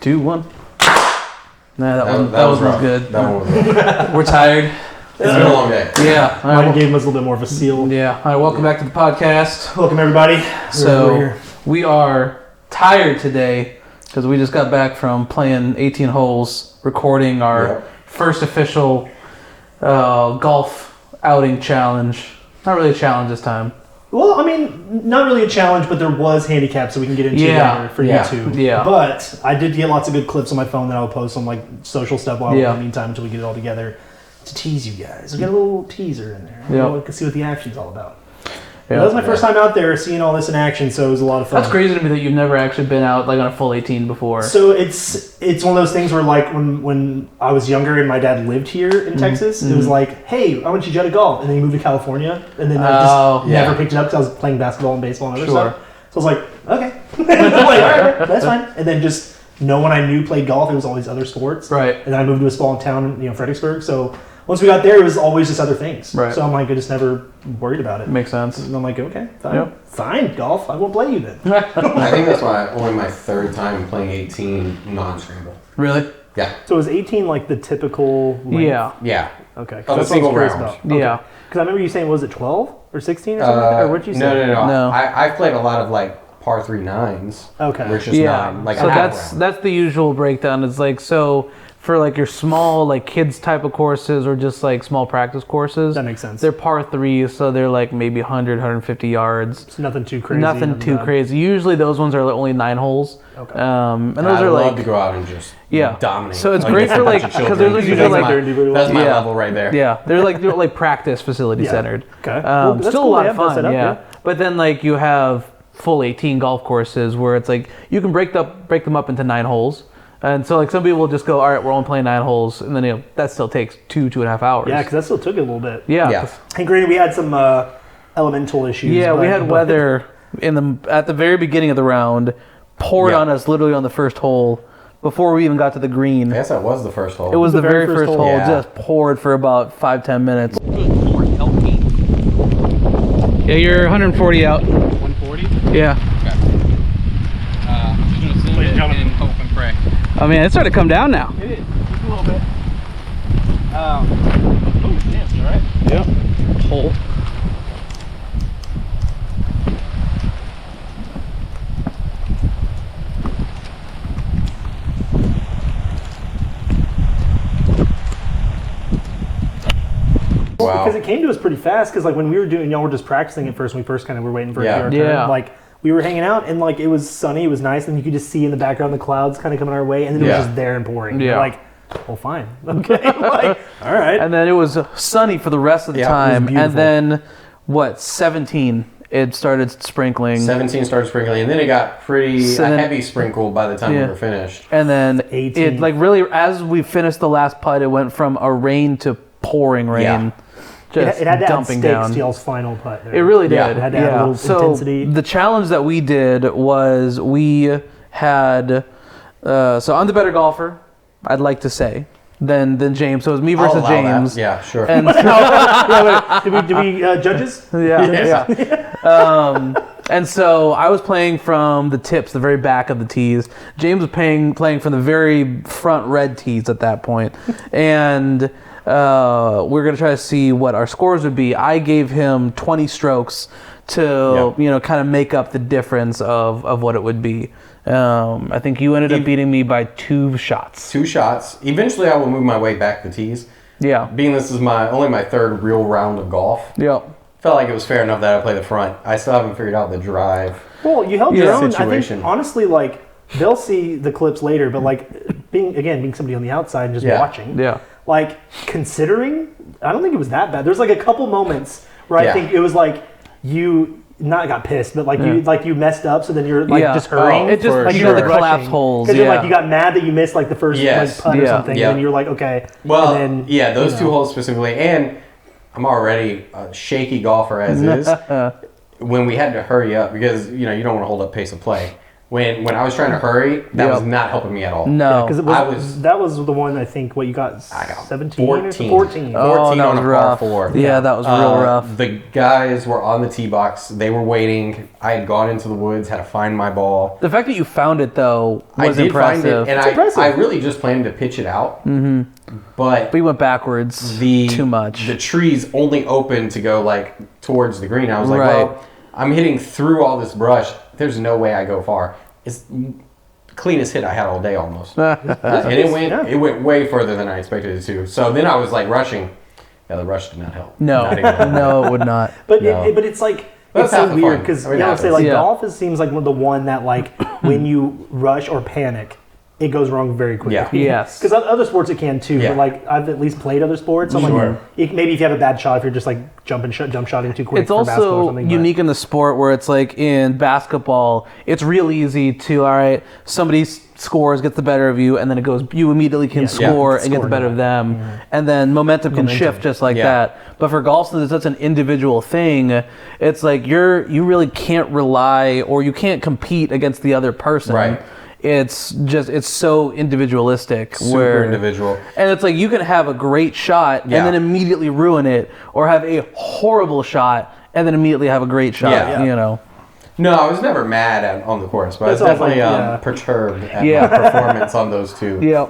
2, 1. Nah, that was good. That one was rough. We're tired. It's been a long day. Yeah. Mine game was a little bit more of a seal. Yeah. All right, welcome back to the podcast. Welcome, everybody. So, we are tired today because we just got back from playing 18 holes, recording our first official golf outing challenge. Not really a challenge this time. Well, I mean, not really a challenge, but there was handicap, so we can get into later for YouTube. Yeah. But I did get lots of good clips on my phone that I'll post on like social stuff while in the meantime until we get it all together to tease you guys. We got a little teaser in there. You know, we can see what the action's all about. Yeah, that was my first time out there seeing all this in action, so it was a lot of fun. That's crazy to me that you've never actually been out like on a full 18 before. So it's one of those things where like when I was younger and my dad lived here in Texas, it was like, hey, I want you to jet a golf, and then he moved to California, and then I just never picked it up because I was playing basketball and baseball and other stuff. So I was like, okay, I'm like, all right, that's fine. And then just no one I knew played golf. It was all these other sports. Right. And then I moved to a small town, Fredericksburg. So once we got there, it was always just other things. Right. So I'm like, I just never worried about it. Makes sense. And I'm like, okay, fine, golf. I won't play you then. I think that's only my third time playing 18 non-scramble. Really? Yeah. So is 18 like the typical length? Yeah. Okay. Of a single round. Okay. Yeah. Because I remember you saying, was it 12 or 16 or something like that? Or what did you say? No. I've played a lot of like par 3 9s. Okay. Where it's just 9. Like so that's the usual breakdown. It's like, so for like your small like kids type of courses or just like small practice courses. That makes sense. They're par 3s, so they're like maybe 100, 150 yards. It's nothing too crazy. Nothing too crazy. Usually those ones are only 9 holes. Okay. And those are I like love to go out and just dominate. So it's great for like because there's usually like that's my level right there. Yeah, they're like practice facility centered. Okay. Still a lot of fun. But then like you have full 18 golf courses where it's like you can break them up into 9 holes. And so, like, some people will just go, all right, we're only playing 9 holes, and then that still takes 2.5 hours. Yeah, because that still took it a little bit. Yeah. And granted, we had some elemental issues. Yeah, we had weather at the very beginning of the round, poured on us literally on the first hole before we even got to the green. I guess that was the first hole. It was the very first hole. Just poured for about 5-10 minutes. Good Lord, help me. Yeah, you're 140 out. 140? Yeah. Okay. I'm just going to sit and hope and pray. I mean, it's starting to come down now. It is. Just a little bit. Oh, damn, all right? Yep. Hole. Wow. Because it came to us pretty fast, because like when we were doing, y'all were just practicing at first, when we first kind of were waiting for our turn. Like, we were hanging out, and like it was sunny, it was nice, and you could just see in the background the clouds kind of coming our way, and then it was just there and pouring. Yeah. Like, well, fine, okay, like, all right. And then it was sunny for the rest of the time, and then 17 it started sprinkling. 17 started sprinkling, and then it got pretty heavy sprinkle by the time we were finished. And then 18. it like really, as we finished the last putt, it went from a rain to pouring rain. Yeah. It had to dumping add down. to y'all's final putt there. It really did. It had to add a little intensity. The challenge that we did was we had, so I'm the better golfer, I'd like to say, than James. So it was me versus James. That. Yeah, sure. And did we judges? Yeah. And so I was playing from the tips, the very back of the tees. James was playing from the very front red tees at that point. And we're going to try to see what our scores would be. I gave him 20 strokes to, kind of make up the difference of what it would be. I think you ended up beating me by 2 shots. 2 shots. Eventually, I will move my way back to tees. Yeah. Being this is only my 3rd real round of golf. Yeah. Felt like it was fair enough that I play the front. I still haven't figured out the drive. Well, you held your own. Situation. I think, honestly, like, they'll see the clips later, but like being somebody on the outside and just watching. Yeah. Like, considering, I don't think it was that bad. There's like a couple moments where I think it was like you not got pissed, but like you messed up, so then you're like just hurrying. It just like the collapse holes. Because like you got mad that you missed like the first like, putt or something, and then you're like, okay. Well, and then, those 2 holes specifically, and I'm already a shaky golfer as is. When we had to hurry up because you don't want to hold up pace of play. When I was trying to hurry, that was not helping me at all. No. Because that was the one, I think, what you got, I got 17 14. or 14. Oh, 14 that on was a rough. par 4. Yeah, that was real rough. The guys were on the tee box. They were waiting. I had gone into the woods, had to find my ball. The fact that you found it, though, was I did impressive. find it, and I really just planned to pitch it out. Mm-hmm. But we went backwards too much. The trees only opened to go like towards the green. I was like, Right. well, I'm hitting through all this brush. There's no way I go far. It's the cleanest hit I had all day almost. And it went way further than I expected it to. So then I was like rushing. Yeah, the rush did not help. No, Not even. no, it would not. But No. but it's like That's it's so half the weird fun. because I mean, you know, it say like happens. golf seems like the one that like when you rush or panic, it goes wrong very quickly. Yeah. Yes. Because other sports it can too. Yeah. But like I've at least played other sports. So Sure. like maybe if you have a bad shot, if you're just like jump shotting too quick. It's for basketball or also something, unique in the sport where it's like in basketball, it's real easy to, all right, somebody scores, gets the better of you, and then it goes, you immediately can score and get the better of them. And then momentum can shift just like that. But for golf, since it's such an individual thing, it's like you really can't rely or you can't compete against the other person. Right. It's so individualistic. Super individual. And it's like you can have a great shot and then immediately ruin it, or have a horrible shot and then immediately have a great shot. Yeah. You know. No, I was never mad on the course, but I was That's all definitely like, perturbed at my performance on those two. Yeah.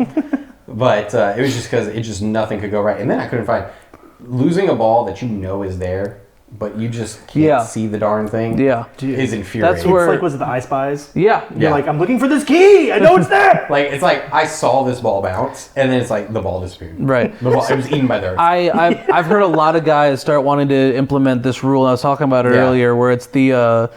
But it was just because nothing could go right. And then I couldn't find losing a ball that you know is there, but you just can't see the darn thing. Yeah. Is infuriating. That's where- It's like, was it the I Spies? Yeah. You're like, I'm looking for this key. I know it's there. Like it's like I saw this ball bounce, and then it's like the ball disappeared. Right. The ball, it was eaten by the earth. I've heard a lot of guys start wanting to implement this rule. I was talking about it earlier, where it's the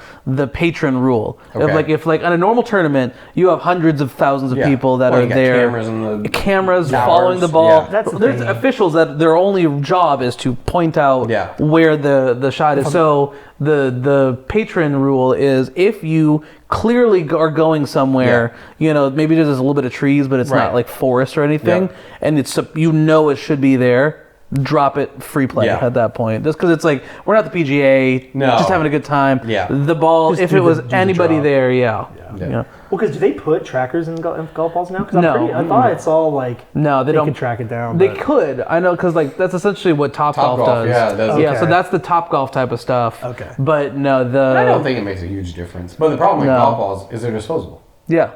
patron rule. Okay. If on a normal tournament you have hundreds of thousands of people that Well, are you got there, cameras in the cameras towers. following the ball. Yeah. That's the There's thing. officials that their only job is to point out where the shot is. So the patron rule is if you clearly are going somewhere, you know, maybe there's just a little bit of trees, but it's not like forest or anything, and it's it should be there. Drop it, free play at that point. Just because it's like we're not the PGA, just having a good time. Yeah. The ball, Just if do it was the anybody drop. there, Yeah. Well, because do they put trackers in golf balls now? Because No. I thought it's all like No, they don't. could track it down. They but- could. I know because like that's essentially what Top Golf does. Yeah, does Yeah, Okay. so that's the Top Golf type of stuff. Okay. But no, I don't think it makes a huge difference. But the problem with golf balls is they're disposable, yeah.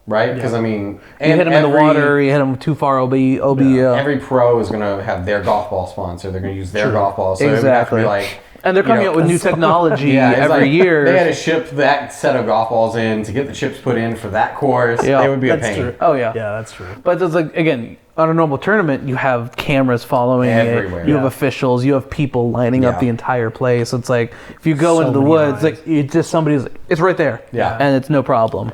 right? Because I mean, You hit them in the water, you hit them too far, every pro is going to have their golf ball sponsor. They're going to use their golf ball. So Exactly. it would have to be like, and they're coming out with new technology it's every like year. They had to ship that set of golf balls in to get the chips put in for that course. Yeah. It would be a That's pain. true. Oh yeah. Yeah, that's true. But it's like again, on a normal tournament, you have cameras following Everywhere. it. You have officials. You have people lining up the entire place. It's like if you go So into the many woods, eyes. like it's just somebody's. It's right there. Yeah. And it's no problem.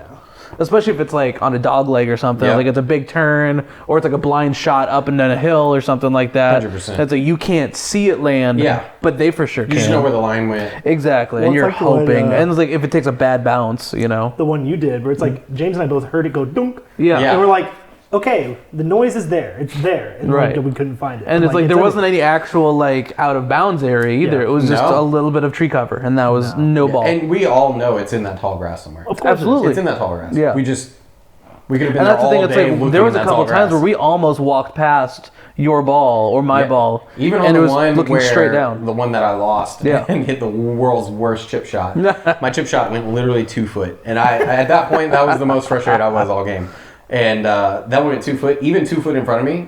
Especially if it's like on a dog leg or something, Yep. like it's a big turn, or it's like a blind shot up and down a hill or something like that. 100%. It's like you can't see it land, but they for sure You can. just know where the line went. Exactly, Well, and it's you're like the one, hoping. And it's like if it takes a bad bounce, you know. The one you did, where it's like James and I both heard it go dunk. Yeah. Yeah. And we're like, okay, the noise is there. It's there. And Right. we couldn't find it. And it's like there wasn't any. any actual like out of bounds area either. Yeah. It was just No. a little bit of tree cover, and that was no ball. And we all know it's in that tall grass somewhere. Of course, Absolutely. It's in that tall grass. Yeah. We could have been And there that's the all thing. It's day like looking there was in a that couple tall times where grass. we almost walked past your ball or my ball, Even on and the it was one looking where straight down. the one that I lost Yeah. and hit the world's worst chip shot. My chip shot went literally 2 foot, and I at that point that was the most frustrated I was all game. And that one went 2 foot, even 2 foot in front of me.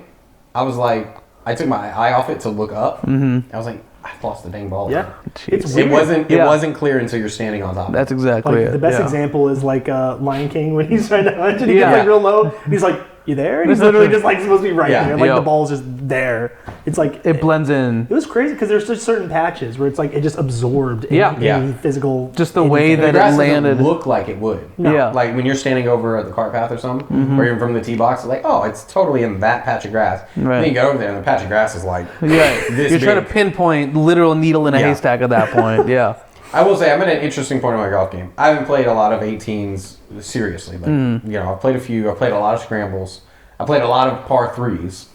I was like, I took my eye off it to look up. I was like, I've lost the dang ball. Yeah. Jeez. It's It weird. wasn't clear until you're standing on top. of it. That's exactly Like it. the best yeah. example is like Lion King when he's trying to hunt and he Yeah. gets like real low. And he's like, "You there?" And he's literally just like supposed to be right Yeah. there. Like Yeah. the ball's just there. It's like It blends in. It was crazy because there's just certain patches where it's like it just absorbed Yeah. any physical. Just the way The that grass it landed. doesn't look like it would. Yeah. Like when you're standing over at the cart path or something, or even from the tee box, it's like, oh, it's totally in that patch of grass. Right. Then you go over there and the patch of grass is like, Yeah. this You're trying to big. pinpoint literal needle in a Yeah. haystack at that point. Yeah. I will say I'm at an interesting point in my golf game. I haven't played a lot of 18s seriously, but you know, I've played a few. I've played a lot of scrambles. I played a lot of par 3s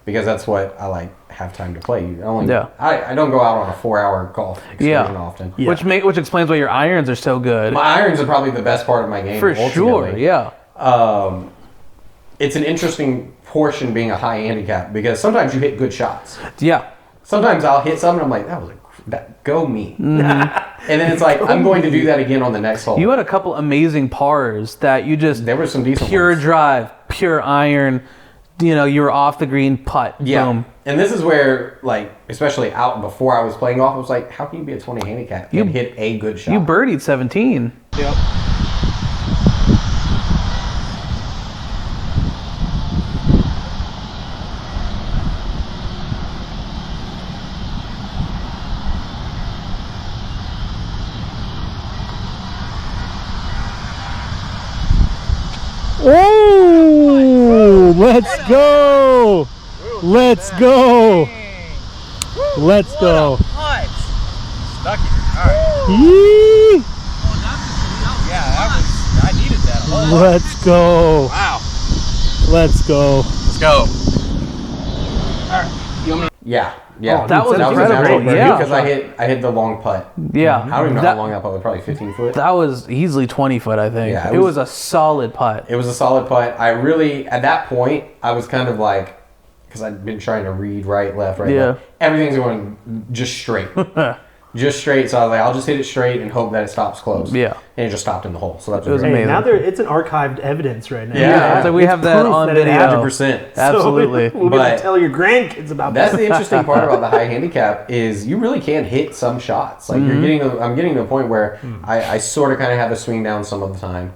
because that's what I like have time to play. Yeah. I don't go out on a 4-hour golf excursion often. Yeah. Which explains why your irons are so good. My irons are probably the best part of my game. For ultimately. sure, yeah. It's an interesting portion being a high handicap because sometimes you hit good shots. Yeah. Sometimes I'll hit something and I'm like, go me. And then it's like, I'm going to do that again on the next hole. You had a couple amazing pars that you just... There were some decent pure ones. drive, pure iron, you were off the green putt. Yeah. Boom. And this is where, like, especially out before I was playing golf, I was like, how can you be a 20 handicap and hit a good shot? You birdied 17. Yep. Oh, let's go! Let's go! Let's go! Stuck it. Alright. Yee! Yeah, I needed that. Let's go! Wow. Let's go! Let's go. Yeah. Oh, that was a incredible. natural Yeah. because I hit the long putt. Yeah. I don't even know how long that putt was. Probably 15 foot. That was easily 20 foot, I think. Yeah, it was a solid putt. It was a solid putt. I really, at that point, I was kind of like, because I'd been trying to read right, left, right, Yeah. left. Everything's going just straight. Just straight. So I was like, I'll just hit it straight and hope that it stops close. Yeah. And it just stopped in the hole. So that's It was great. amazing. Hey, now it's an archived evidence right now. Yeah. So we have that proof on that it video. happened. 100%. Absolutely. So we'll be able But to tell your grandkids about That's that. the interesting part about the high handicap is you really can hit some shots. Like I'm getting to the point where I sort of kind of have a swing down some of the time.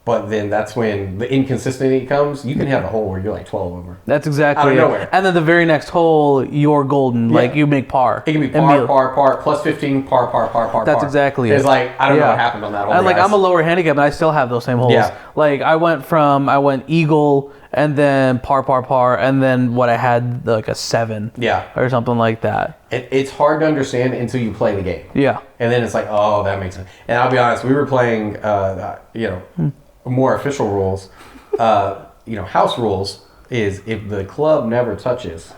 But then that's when the inconsistency comes. You can have a hole where you're like 12 over. That's exactly Out of it. nowhere. And then the very next hole, you're golden. Like you make par. It can be Immediately. par, plus 15, par. That's exactly it. It's like, I don't know what happened on that hole. And like guys. I'm a lower handicap, and I still have those same holes. Yeah. Like I went eagle, and then par, and then what I had like a 7. Yeah. Or something like that. It's hard to understand until you play the game. Yeah. And then it's like, oh, that makes sense. And I'll be honest, we were playing, more official rules. House rules is if the club never touches.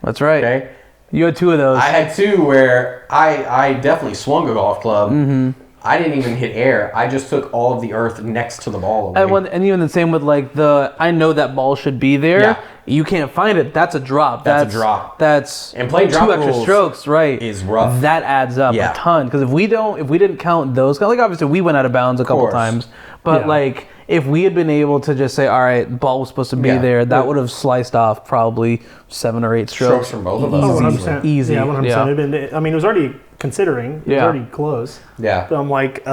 That's right. Okay. You had 2 of those. I had 2 where I definitely swung a golf club. Mm-hmm. I didn't even hit air. I just took all of the earth next to the ball away. And even the same with like I know that ball should be there. Yeah. You can't find it. That's a drop. That's a drop. That's And playing drop 2 extra rules strokes, right? is rough. That adds up Yeah. a ton. Because if we didn't count those, like obviously we went out of bounds a couple course. times, but Yeah. like if we had been able to just say, all right, ball was supposed to be Yeah. there, that would have sliced off probably 7 or 8 strokes. Strokes from both of us. Oh, Easy. 100%. Easy. Yeah, 100%. Yeah. It was already considering. It was Yeah. already close. Yeah. So I'm like,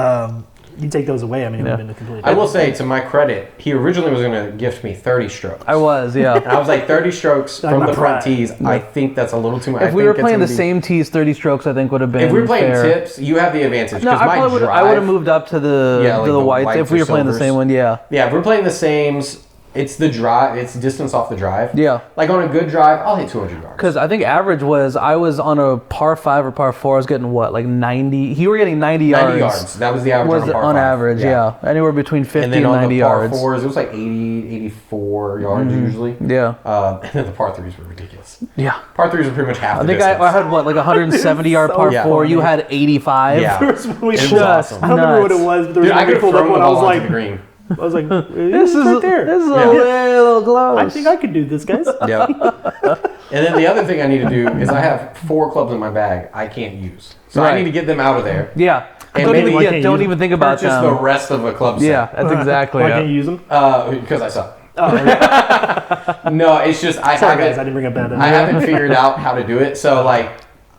you take those away, I mean, it would have been a complete... I will say, to my credit, he originally was going to gift me 30 strokes. I was, And yeah. I was like, 30 strokes Like from my the front pride. tees. I think that's a little too much. If we were playing the same tees, 30 strokes, I think would have been If we were playing fair. tips, you have the advantage. No, Because I my probably would. drive, I would have moved up to the Yeah, like to the the whites whites if we or were playing the silvers. same one. Yeah. Yeah, if we're playing the sames, it's the drive. It's distance off the drive. Yeah. Like on a good drive, I'll hit 200 yards. Because I think average was I was on a par 5 or par 4. I was getting what, like 90. You were getting 90 yards. 90 yards. That was the average Was on a par on 5. average, yeah. Anywhere between 50 And and, then on 90 the par yards. 4s, it was like 80, 84 yards usually. Yeah. And then the par 3s were ridiculous. Yeah. Par 3s were pretty much half I the think distance. I had what, like 170 yard par Yeah. 4. You had 85. Yeah. There was one we It was pulled- awesome. I don't remember what it Nuts. was, but there was Dude, I one we could have pulled up thrown the when I was ball onto like, the green. I was like, This is right there. This is Yeah. a little close. I think I could do this, guys. Yeah. And then the other thing I need to do is I have 4 clubs in my bag I can't use. So I Right. need to get them out of there. Yeah. And Don't maybe- even, Why can't you don't use even think about Purchase the them. rest of a club set. Yeah, that's exactly Why it. can't you use them? Because I suck. Oh, okay. No, it's just I Sorry, haven't guys, I didn't bring up that. I haven't figured out how to do it. So like,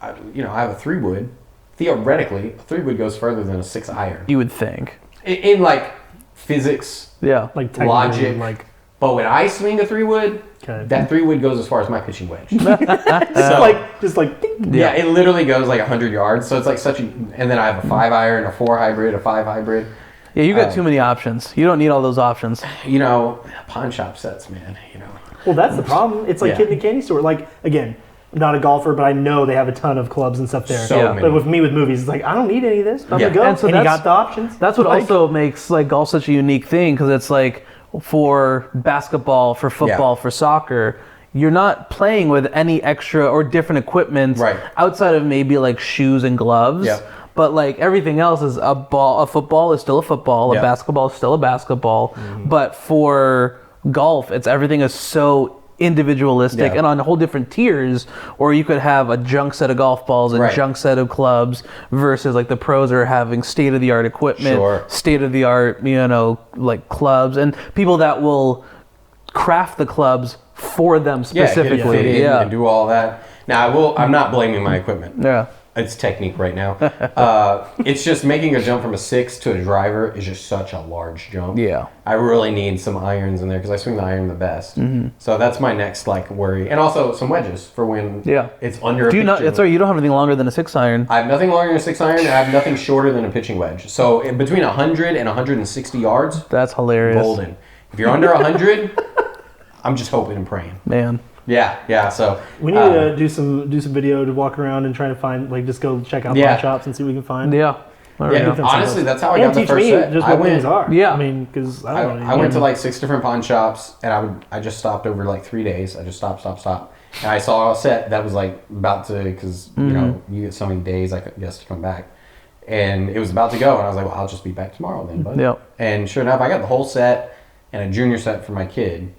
I have a 3-wood. Theoretically, a 3-wood goes further than a 6 iron. You would think. In like physics, Yeah. Like technically, logic. like but when I swing a 3-wood, okay. that 3-wood goes as far as my pitching wedge. just like ding. Yeah, it literally goes like 100 yards. So it's like such a. And then I have a 5 iron, a 4 hybrid, a 5 hybrid. Yeah, you got too many options. You don't need all those options. Pawn shop sets, man. Well, that's the problem. It's like Yeah. hitting a candy store. Like again, I'm not a golfer, but I know they have a ton of clubs and stuff there. So Yeah. many. But with me with movies, it's like I don't need any of this. I'm Yeah. gonna go, And so and you that's- got the options. That's what Like, also makes like golf such a unique thing because it's like for basketball, for football, Yeah. for soccer, you're not playing with any extra or different equipment outside of maybe like shoes and gloves. Yep. But like everything else is a ball. A football is still a football. A basketball is still a basketball. But for golf, everything is so individualistic and on whole different tiers, or you could have a junk set of golf balls, a junk set of clubs, versus like the pros are having state-of-the-art equipment, state-of-the-art, like clubs, and people that will craft the clubs for them specifically. And do all that. Now, I'm not blaming my equipment. It's technique right now. It's just making a jump from a 6 to a driver is just such a large jump. I really need some irons in there because I swing the iron the best. So that's my next like worry, and also some wedges for when it's under. You don't have anything longer than a 6 iron. I have nothing longer than a 6 iron, and I have nothing shorter than a pitching wedge. So between 100 and 160 yards, that's hilarious. Golden. If you're under 100, I'm just hoping and praying. Man. Yeah. So we need to do some video to walk around and try to find, like, just go check out pawn shops and see what we can find. Honestly, that's how I got the first set. Just what things are. Yeah, I mean, because I went to like 6 different pawn shops, and I just stopped over like 3 days. I just stopped, and I saw a set that was like about to, because you get so many days, I guess, to come back, and it was about to go, and I was like, well, I'll just be back tomorrow then, bud. Yep. And sure enough, I got the whole set and a junior set for my kid.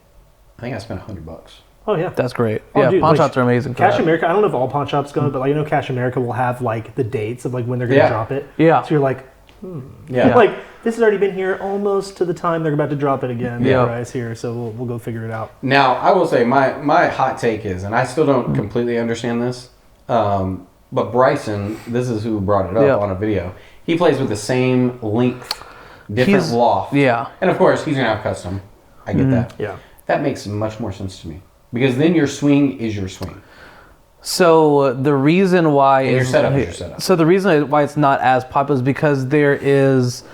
I think I spent $100. Oh yeah, that's great. Pawn shops are amazing. Cash America. I don't know if all pawn shops go, but like Cash America will have like the dates of like when they're going to drop it. Yeah. So you're like, like this has already been here almost to the time they're about to drop it again. The price here, so we'll go figure it out. Now I will say my hot take is, and I still don't completely understand this, but Bryson, this is who brought it up on a video. He plays with the same length, different loft. Yeah. And of course he's gonna have custom. I get that. Yeah. That makes much more sense to me. Because then your swing is your swing. So the reason why your setup is your setup. So the reason why it's not as popular is because there is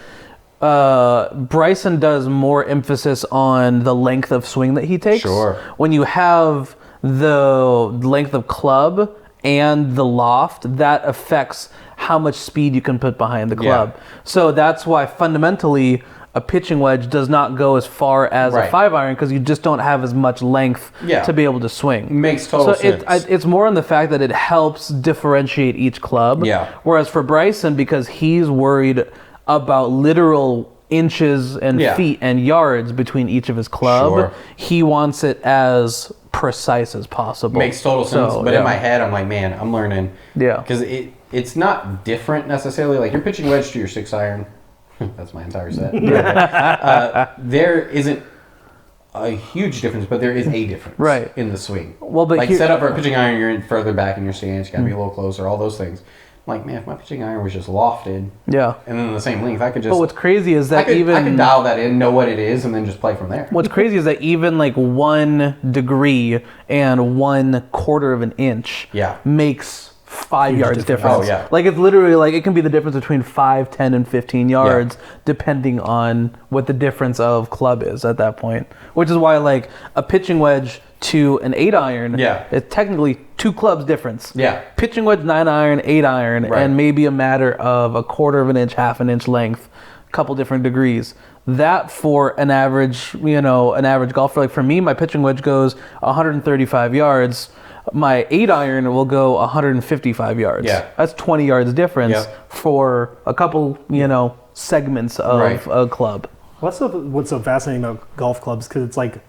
Bryson does more emphasis on the length of swing that he takes. Sure. When you have the length of club and the loft, that affects how much speed you can put behind the club. So that's why fundamentally a pitching wedge does not go as far as a 5 iron, because you just don't have as much length to be able to swing. Makes total sense. It's more on the fact that it helps differentiate each club. Whereas for Bryson, because he's worried about literal inches and feet and yards between each of his club, he wants it as precise as possible. Makes total sense. But in my head, I'm like, man, I'm learning. Because it's not different necessarily. Like, you're pitching wedge to your 6 iron. That's my entire set. There isn't a huge difference, but there is a difference in the swing. Well, but like set up for a pitching iron, you're further back in your stance, you gotta be a little closer, all those things. I'm like, man, if my pitching iron was just lofted, and then the same length, I could just. But what's crazy is that I could dial that in, know what it is, and then just play from there. What's crazy is that even like 1 degree and 1/4 of an inch makes 5 yards difference. Like, it's literally like it can be the difference between 5, 10, and 15 yards depending on what the difference of club is at that point. Which is why like a pitching wedge to an 8 iron is technically 2 clubs difference. Pitching wedge 9 iron, 8 iron, and maybe a matter of 1/4 of an inch, half an inch length, couple different degrees. That for an average, an average golfer, like for me, my pitching wedge goes 135 yards. My 8 iron will go 155 yards. That's 20 yards difference for a couple, segments of a club. What's so fascinating about golf clubs? Because it's like,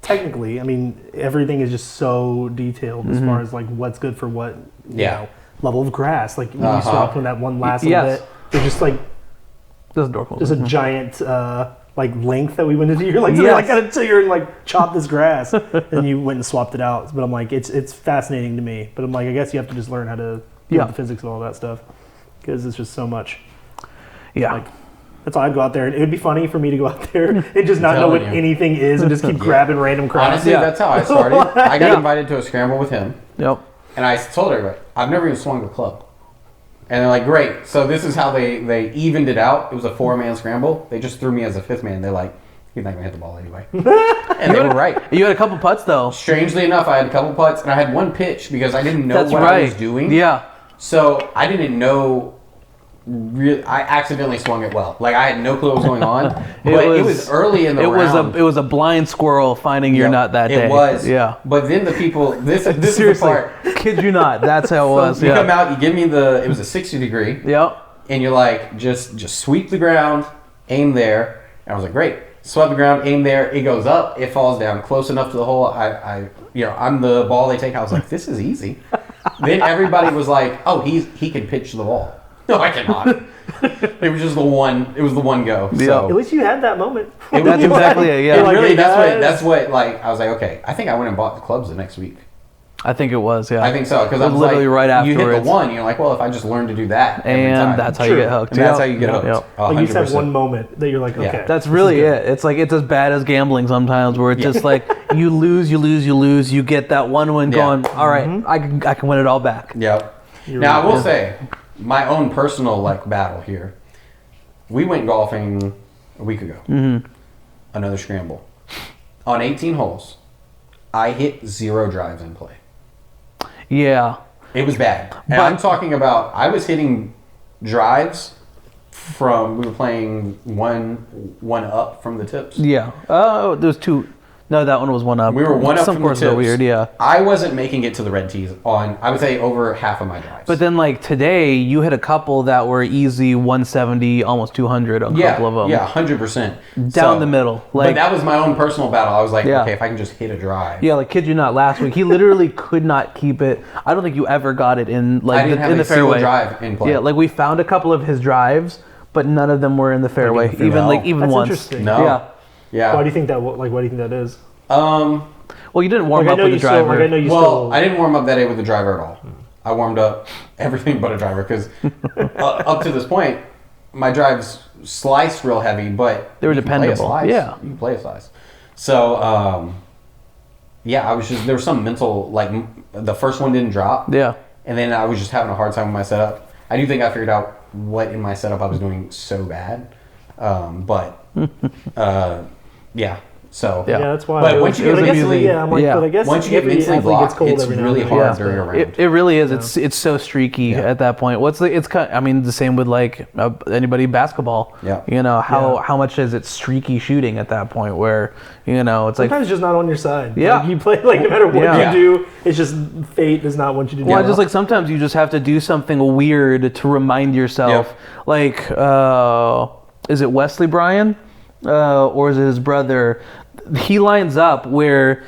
technically, I mean, everything is just so detailed as far as like what's good for what, level of grass. Like when you swap from that one last little bit, there's just like there's a giant like length that we went into. You're like, I gotta sit here and like chop this grass, and you went and swapped it out. But I'm like, it's fascinating to me. But I'm like, I guess you have to just learn how to do the physics of all that stuff, because it's just so much. Like, that's why I'd go out there. And it would be funny for me to go out there and just not know what anything is and just keep grabbing random crap. Honestly, that's how I started. I got invited to a scramble with him. And I told everybody, I've never even swung a club. And they're like, great. So this is how they evened it out. It was a 4-man scramble. They just threw me as a 5th man. They're like, you're not going to hit the ball anyway. And they were right. You had a couple putts, though. Strangely enough, I had a couple putts, and I had one pitch because I didn't know what I was doing. So I didn't know I accidentally swung it well. Like I had no clue what was going on. But it was early in the round. It was a blind squirrel finding your nut that day. It was. Yeah. But then the people. This is the part. Kid you not. That's how it was. You Yeah. come out. You give me the. It was a 60 degree. Yep. And you're like, just sweep the ground, aim there. And I was like, great. Sweep the ground, aim there. It goes up. It falls down close enough to the hole. I'm the ball they take. I was like, this is easy. Then everybody was like, oh, he can pitch the ball. No, I cannot. It was just the one. It was the one go. So. At least you had that moment. That's exactly it. Yeah. It really, that's what. Like I was like, okay. I think I went and bought the clubs the next week. I think it was. Yeah. I think so because I was literally like, right you hit afterwards. the one. You're like, well, if I just learn to do that, every And time. that's how you get hooked. And that's how you get hooked. Yep. Like you just have 100%. one moment that you're like, okay. Yeah. That's really it. It's like it's as bad as gambling sometimes, where it's just like you lose. You get that one win going. All right, I can win it all back. Yep. Now I will say, my own personal battle here. We went golfing a week ago. Mm-hmm. Another scramble. On 18 holes, I hit 0 drives in play. Yeah. It was bad. And I'm talking about, I was hitting drives from, we were playing one up from the tips. Yeah. Oh, there's 2. No, that one was 1 up. We were 1 up Some from the courses tips. are weird. Yeah. I wasn't making it to the red tees on, I would say, over half of my drives. But then, today, you hit a couple that were easy 170, almost 200 on a couple of them. Yeah, 100%. Down the middle. But that was my own personal battle. I was like, Yeah. okay, if I can just hit a drive. Yeah, kid you not, last week, he literally could not keep it. I don't think you ever got it in, I didn't have in a the single fairway. drive in play. Yeah, we found a couple of his drives, but none of them were in the fairway. fairway. Even, No. even That's once. interesting. No. Yeah. Yeah. Why do you think that? Why do you think that is? Well, you didn't warm I up know with the you still. driver. I know you Well, still. I didn't warm up that day with the driver at all. I warmed up everything but a driver because up to this point, my drives sliced real heavy, but They were you can play a dependable. slice. Yeah. You can play a slice. So, yeah, I was just, there was some mental, the first one didn't drop. Yeah. And then I was just having a hard time with my setup. I do think I figured out what in my setup I was doing so bad. Yeah. So, Yeah. Yeah, that's why. But once you get mentally, yeah, I'm like, Yeah. but I guess once you get every mentally athlete blocked, gets cold it's every now really and then. hard Yeah. during a round. It really is. It's so streaky Yeah. at that point. It's kind. I mean, the same with anybody basketball. Yeah. How much is it streaky shooting at that point where it's like Sometimes it's just not on your side. Yeah. You play no matter what Yeah. you do, it's just fate does not want you to do. well, it. just sometimes you just have to do something weird to remind yourself. Is it Wesley Bryan, or is it his brother? He lines up where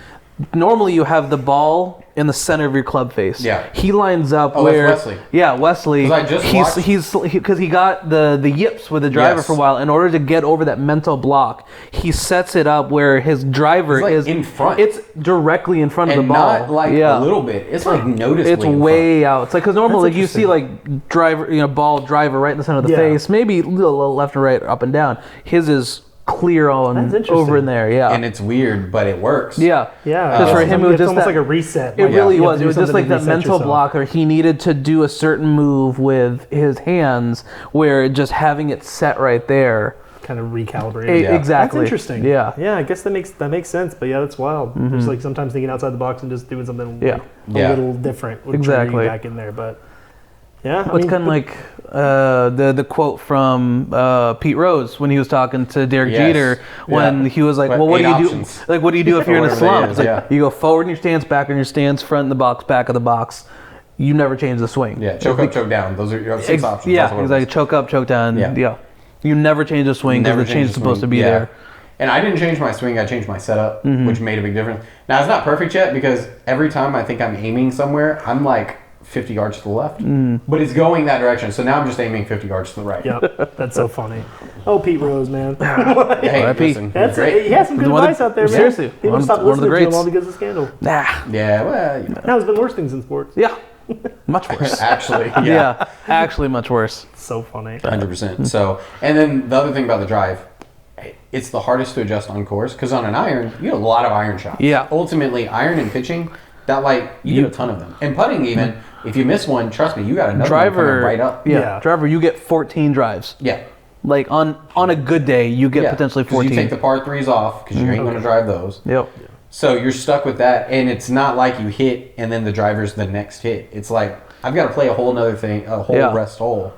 normally you have the ball in the center of your club face. Yeah. He lines up Oh, where that's Wesley. Yeah, Wesley. 'Cause I just watched- Because he got the yips with the driver Yes. for a while. In order to get over that mental block, he sets it up where his driver It's, is in front. It's directly in front and of the ball. not a little bit. It's noticeably It's in way out. It's because normally That's you see driver, ball driver right in the center of the Yeah. face, maybe a little left and right, up and down. His is clear on That's interesting. over in there. Yeah. and it's weird, but it works. Yeah. Yeah, Because for him, it was it's just almost that, like a reset. It Like, really you have was. to It was do just like something that to reset mental yourself. blocker. He needed to do a certain move with his hands, where just having it set right there. Kind of recalibrate. Yeah. Exactly. That's interesting. Yeah. Yeah, I guess that makes sense. But yeah, that's wild. Just sometimes thinking outside the box and just doing something Yeah. Yeah. a little different. Would trigger Exactly. you back in there, but yeah, It's kind of like the quote from Pete Rose when he was talking to Derek Yes. Jeter when Yeah. he was like, But "Well, what do 8 you options. do? What do you do if you're in a Whatever they slump?" is, It's like yeah. you go forward in your stance, back in your stance, front in the box, back of the box. You never change the swing. Yeah, choke up, choke down. Those are your 6 options. That's Yeah, what it exactly. was. Choke up, choke down. Yeah. Yeah. You never change the swing because Never the change is the supposed to swing. be Yeah. there. And I didn't change my swing. I changed my setup, Mm-hmm. which made a big difference. Now it's not perfect yet because every time I think I'm aiming somewhere, I'm 50 yards to the left, but it's going that direction. So now I'm just aiming 50 yards to the right. yep, that's so funny. Oh, Pete Rose, man. Hey, R.I.P. listen, That's great. he has some good One of the- advice out there, man. seriously, People one- stopped one of the listening to him greats. all because of scandal. Nah. Yeah, well, Now there's been worse things in sports. Yeah. Much worse. actually, yeah. Yeah. Actually, much worse. So funny. 100%. So, and then the other thing about the drive, it's the hardest to adjust on course because on an iron, you get a lot of iron shots. Yeah. Ultimately, iron and pitching, you get a ton of them. And putting even, if you miss one, trust me, you got another one Driver. coming right up. Yeah. Yeah. Driver, you get 14 drives. Yeah. On a good day, you get potentially 'Cause 14. You take the par 3s off because you ain't going to drive those. Yep. So you're stuck with that, and it's not like you hit and then the driver's the next hit. It's like I've got to play a whole nother thing, a whole Yeah. rest hole.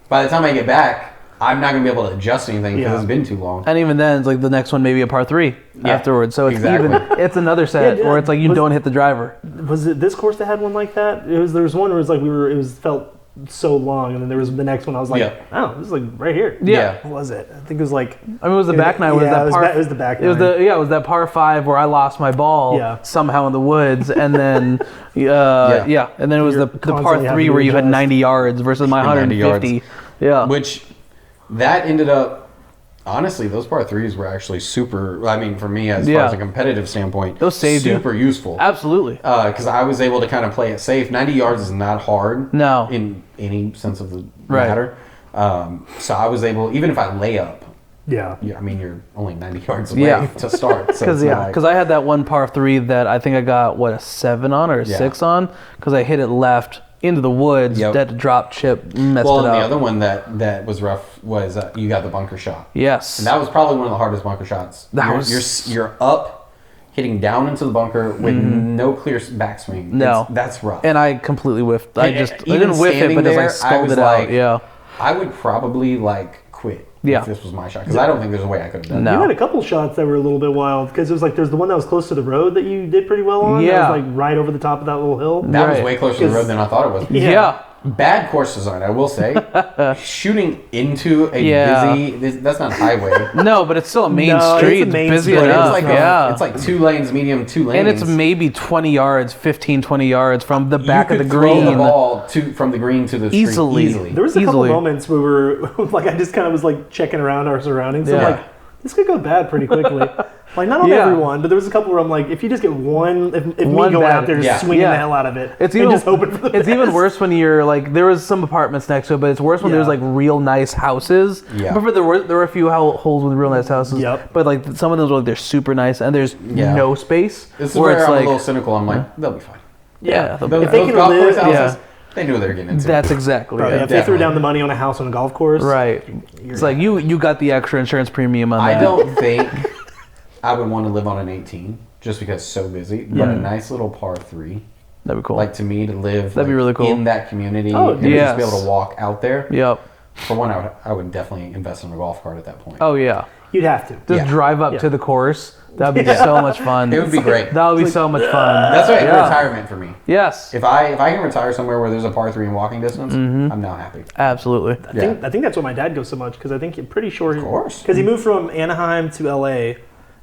by the time I get back, I'm not going to be able to adjust anything because it's been too long. And even then, it's like the next one maybe a par 3 afterwards. So it's exactly. it's another set where it's like you don't hit the driver. Was it this course that had one like that? There was one where it was like felt so long, and then there was the next one. I was like, oh, this is like right here. Yeah. What was it? I think it was like. I mean, it was the back nine. It was the back nine. It was that par 5 where I lost my ball somehow in the woods, and then and then it was the par 3 where you had 90 yards versus my 150. Yeah. Which that ended up. Honestly, those par 3s were actually super. I mean, for me, as far as a competitive standpoint, those saved super useful. Absolutely. Because I was able to kind of play it safe. 90 yards is not hard. No. In any sense of the matter. So I was able, even if I lay up. Yeah. I mean, you're only 90 yards away to start. Because I had that one par 3 that I think I got a 7 on or a 6 on because I hit it left into the woods. That drop chip messed it up. And the other one that was rough was you got the bunker shot. Yes. And that was probably one of the hardest bunker shots. You're up, hitting down into the bunker with no clear backswing. No. That's rough. And I completely whiffed. I didn't whiff it, but there, I sculled it out. Yeah. I would probably quit if this was my shot because I don't think there's a way I could have done it. You had a couple shots that were a little bit wild because it was like there's the one that was close to the road that you did pretty well on. Yeah. That was like right over the top of that little hill. That was way closer to the road than I thought it was. Yeah. Bad course design, I will say. Shooting into a busy, that's not a highway. No, but it's still a main street. It's busy enough. It's like 2 lanes, medium, 2 lanes. And it's maybe 20 yards, 15, 20 yards from the back of the throw green. The ball from the green to the street easily. There was a couple moments where we were, like, I just kind of was like checking around our surroundings. So I'm like, this could go bad pretty quickly. Like, not on everyone, but there was a couple where I'm like, if you just get one, if me going out there just swinging the hell out of it, it's even, just hoping for the best. It's even worse when you're like, there was some apartments next to it, but it's worse when there's like real nice houses. Yeah. I remember there were a few holes with real nice houses, but like some of those were like, they're super nice and there's no space. This is where I'm a little cynical. I'm like, they'll be fine. Yeah. Those golf course houses, they knew what they were getting into. That's exactly it. If they threw down the money on a house on a golf course. Right. It's like, you got the extra insurance premium on that. I don't think I would want to live on an 18 just because it's so busy, but a nice little par 3. That'd be cool. Like, to me, to live that'd be really cool. in that community and just be able to walk out there. Yep. For one, I would definitely invest in a golf cart at that point. Oh, yeah. You'd have to. Just drive up to the course. That'd be so much fun. It would be great. That would be so much fun. That's like retirement for me. Yes. If I can retire somewhere where there's a par 3 in walking distance, I'm now happy. Absolutely. I think that's why my dad goes so much because I think I'm pretty sure. Of course. Because he moved from Anaheim to LA.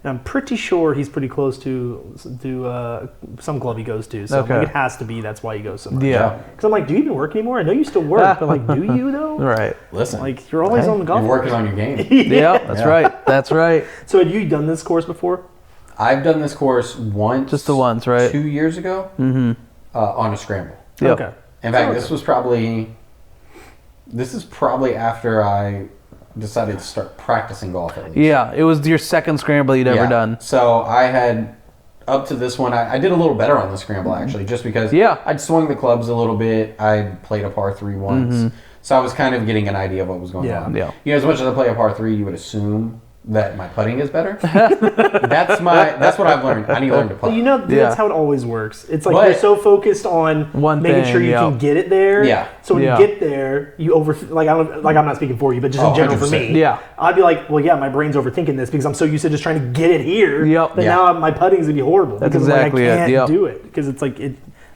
And I'm pretty sure he's pretty close to some club he goes to. So like, it has to be that's why he goes so much. Yeah. Because I'm like, do you even work anymore? I know you still work, but like, do you though? Right. Listen. Like, you're always on the golf course. You're working on your game. Yeah, that's right. That's right. So had you done this course before? I've done this course once. Just the once, right? 2 years ago on a scramble. Yep. Okay. In fact, this is probably after I decided to start practicing golf at least. Yeah, it was your second scramble you'd ever done. So I had, up to this one, I did a little better on the scramble actually, just because I'd swung the clubs a little bit. I played a par 3 once. So I was kind of getting an idea of what was going on. Yeah. You know, as much as I play a par 3, you would assume that my putting is better. That's what I've learned. I need to learn to putt. You know, that's how it always works. It's like you're so focused on making sure you can get it there. Yeah. So when you get there, you I'm not speaking for you, but just in general 100%. for me. Yeah. I'd be like, well, my brain's overthinking this because I'm so used to just trying to get it here. Yep. That now my putting's gonna be horrible. That's because exactly I can't it. Yep. do it because it's like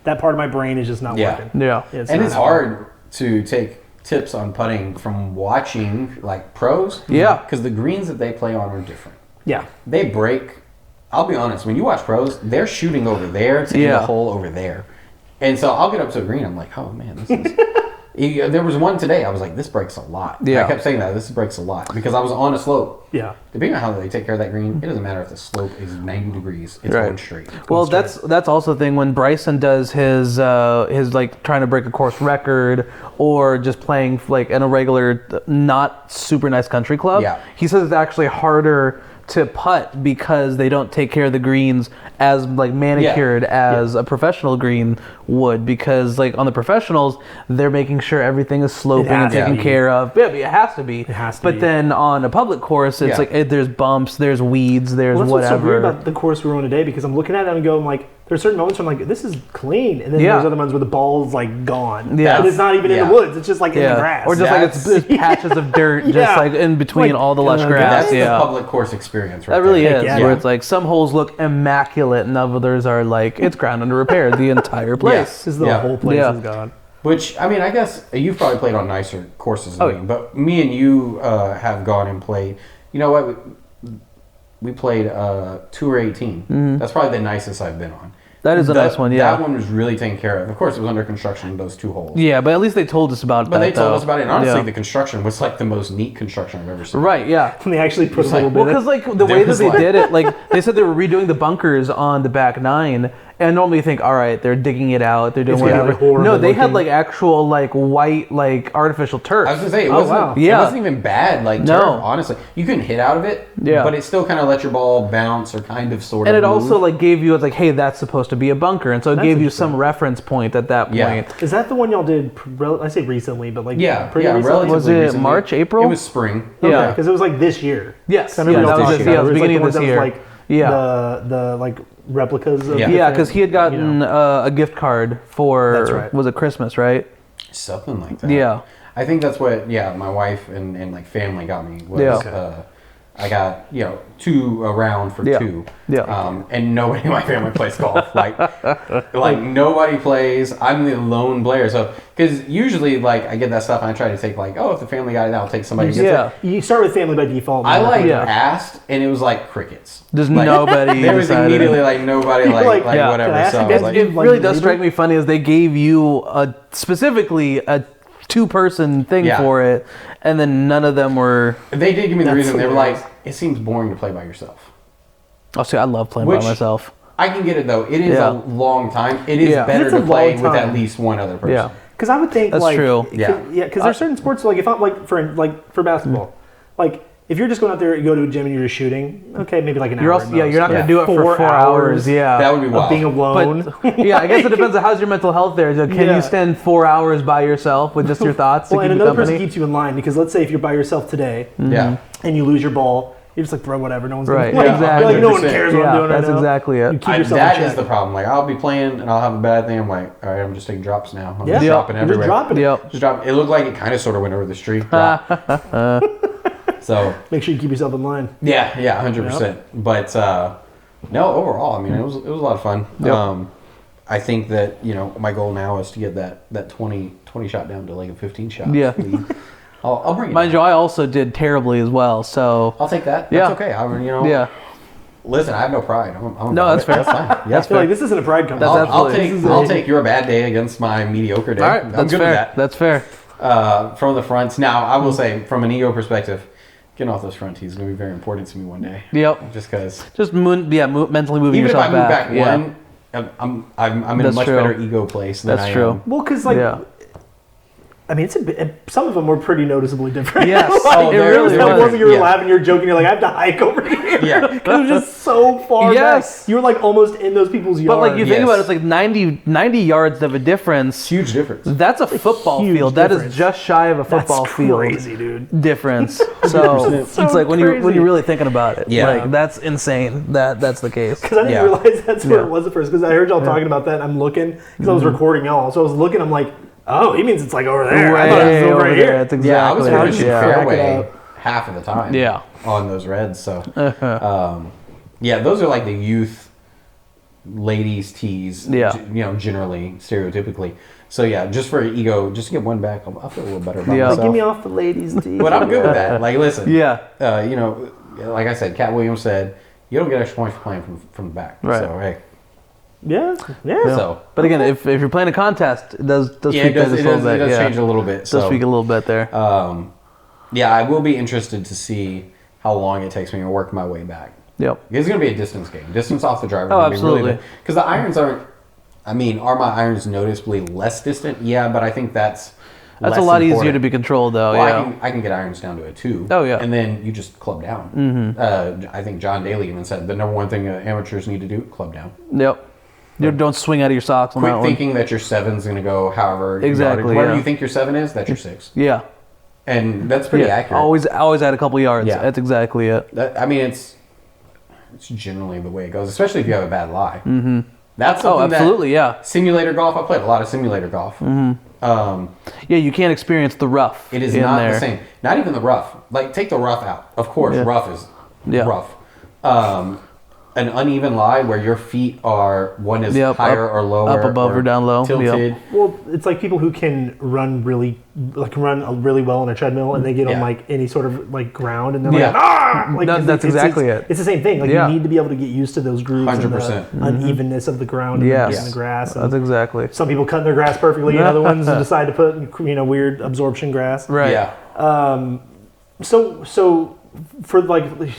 that part of my brain is just not working. Yeah. It's hard to take tips on putting from watching like pros. Yeah. Because the greens that they play on are different. Yeah. They break. I'll be honest, when you watch pros, they're shooting over there to hit a hole over there. And so I'll get up to a green, I'm like, oh man, this is... There was one today, I was like, this breaks a lot. Yeah. I kept saying that, this breaks a lot, because I was on a slope. Yeah. Depending on how they take care of that green, it doesn't matter if the slope is 90 degrees. It's going straight. Well, that's also the thing when Bryson does his like trying to break a course record or just playing like in a regular, not super nice country club. Yeah. He says it's actually harder to putt because they don't take care of the greens as like manicured as a professional green would, because like on the professionals, they're making sure everything is sloping and has to taken be. care of. Yeah, but it has to be. It has to but be. then on a public course, it's like there's bumps, there's weeds, there's Well, that's what's so whatever. weird about the course we were on today, because I'm looking at it and I'm like, there's certain moments where I'm like, this is clean, and then there's other ones where the ball's like gone. Yeah. And it's not even in the woods; it's just like in the grass. Or just like it's patches of dirt, just like in between Like, all the lush grass. That's the Yeah, public course experience, right? that really there. is. yeah. Where it's like some holes look immaculate, and others are like it's ground under repair. The entire place. because the whole place is gone. Which, I mean, I guess you've probably played on nicer courses than Oh, me, yeah. but me and you have gone and played. You know what? We played Tour 18. That's probably the nicest I've been on. That is a nice one, yeah. That one was really taken care of. Of course, it was under construction, those 2 holes. Yeah, but at least they told us about But that. they told though. us about it. And honestly, Yeah. the construction was like the most neat construction I've ever seen. Right, yeah. And they actually put a little Well, bit. because like the way that they did it, like they said they were redoing the bunkers on the back 9, and normally you think, all right, they're digging it out, they're doing It's gonna be, whatever. like, horrible No, they had looking. like actual like white like artificial turf. I was gonna say it Oh, wasn't. wow. It Yeah. wasn't even bad. Like No. turf, honestly, you couldn't hit out of it. Yeah. But it still kind of let your ball bounce or kind of sort And of. it move. also like gave you, it's like, hey, that's supposed to be a bunker, and so it That's gave you interesting. some reference point at that point. Yeah. Is that the one y'all did? I say recently, but like pretty recently. relatively Was it recently. March, April? It was spring. Yeah. because it was like this year. Yes, I remember yeah, y'all that was talking just- yeah, about it was it. beginning It of was this like the year. ones that was like the like replicas. Of Yeah. Yeah, different, because he had gotten you know. a gift card for That's right. was it Christmas, right? Something like that. Yeah. I think that's what, my wife and like family got me was, Yeah. I got, 2 around for Yeah. 2. Yeah. And nobody in my family plays golf. Like nobody plays. I'm the lone player. So, because usually like I get that stuff and I try to take like, if the family got it, I'll take somebody who gets Yeah. it. You start with family by default. I like Yeah. asked and it was like crickets. There's Like, nobody. There was decided. immediately like nobody You're like like, yeah. whatever. Can I ask So you I was guys like, to It like, really does labor? strike me funny is they gave you specifically a 2-person thing Yeah. for it, and then none of them were. they did give me the That's reason. They were like, hilarious. it seems boring to play by yourself. Oh, see, I love playing Which- by myself. I can get it though. It is Yeah. a long time. It is Yeah. better It's a to play long with at time. least one other person. Yeah. Because I would think That's like true. Yeah. because there's certain sports like if I'm like for basketball, like if you're just going out there, you go to a gym and you're just shooting. Okay, maybe like an You're hour. also, at yeah, most. you're not going Yeah. to do it for 4 hours. Yeah. That would be Of wild. being alone. But yeah, I guess it depends on how's your mental health there. So can Yeah. you spend 4 hours by yourself with just your thoughts to Well, keep and you another person company? keeps you in line because let's say if you're by yourself today Yeah. and you lose your ball, you're just like throw whatever. No one's gonna Right, like, yeah, you're like no one 100%. cares what I'm Yeah, doing right that's now. exactly it. You keep yourself That in is check. the problem. Like I'll be playing and I'll have a bad thing. I'm like, all right, I'm just taking drops now. I'm Yeah, just dropping you're just everywhere. dropping it. Yep. Just drop. It looked like it kind of sort of went over the street. Drop. So Make sure you keep yourself in line. yeah, 100%. But no, overall, I mean, it was a lot of fun. Yep. I think that my goal now is to get that 20 shot down to like a 15 shot. Yeah. lead. I'll bring it. Mind down. you, I also did terribly as well. So I'll take that. Yeah. That's okay. I mean, yeah, Listen, I have no pride. I'm No, above that's it. fair. That's fine. Yeah, I feel like this isn't a pride company. That's I'll absolutely- take I'll take your bad day against my mediocre day. all right, I'm that's good fair. with that. That's fair. From the fronts. Now, I will say, from an ego perspective, getting off those front tees is going to be very important to me one day. Yep. Just because, Just mentally moving even if yourself I move back yeah. one, I'm in a That's much true. better ego place than That's I true. am. Well, because like, Yeah. I mean, it's a bit, some of them were pretty noticeably different. Yes. Like, Oh, there there was really that was. one where you were Yeah. laughing, you were joking, you're like, I have to hike over here. Yeah. Because it was just so far Yes. back. You were like almost in those people's yards. But like you think Yes. about it, it's like 90 yards of a difference. Huge difference. That's a football huge field. That difference. is just shy of a football That's field crazy, dude. difference. So it's So like when crazy. you're really thinking about it. Yeah. Like that's insane. That's the case. Because I didn't Yeah. realize that's what Yeah. it was at first. Because I heard y'all talking about that, and I'm looking because I was recording y'all. So I was looking. I'm like, oh, he means it's like over there. I thought it was Way over over here. there. That's exactly Yeah, I was it. finishing Yeah. fairway half of the time. Yeah. On those reds. So, yeah, those are like the youth ladies tees. Yeah. Generally, stereotypically. So yeah, just for ego, just to get one back, I'll feel a little better about Yeah. myself. Give me off the ladies' tee. But I'm good with that. Like, listen. Yeah. Like I said, Cat Williams said, you don't get extra points for playing from the back. Right. So hey. Yeah. Yeah. So But again, if you're playing a contest, it does yeah, tweak that just a little bit. it does Yeah. change a little bit. Does So tweak a little bit there. yeah, I will be interested to see how long it takes me to work my way back. Yep. It's going to be a distance game. Distance off the driver. Oh, is gonna be absolutely. really because the irons aren't. I mean, are my irons noticeably less distant? Yeah, but I think that's That's less a lot easier important. to be controlled, though. Well, yeah. I can get irons down to a 2. Oh, yeah. And then you just club down. I think John Daly even said the number one thing amateurs need to do: club down. Yep. You don't swing out of your socks on that Quit one. thinking that your 7's going to go however Exactly, yardage. Wherever yeah. you think your 7 is, that's your 6. Yeah. And that's pretty accurate. Always add a couple yards. Yeah. That's exactly it. I mean, it's generally the way it goes, especially if you have a bad lie. Mm-hmm. That's something absolutely, yeah. Simulator golf. I played a lot of simulator golf. Yeah, you can't experience the rough. It is in not there. the same. Not even the rough. Like, take the rough out. Of course, rough is rough. An uneven lie where your feet are, one is higher or lower. Up above or down low. Tilted. Well, it's like people who can run really well on a treadmill, and they get on like any sort of like ground, and they're like, ah! Like, that's exactly it. It's the same thing. Like you need to be able to get used to those grooves 100%. and the unevenness of the ground and the grass. And That's exactly. some people cut their grass perfectly, and other ones decide to put weird absorption grass. Right. Yeah. So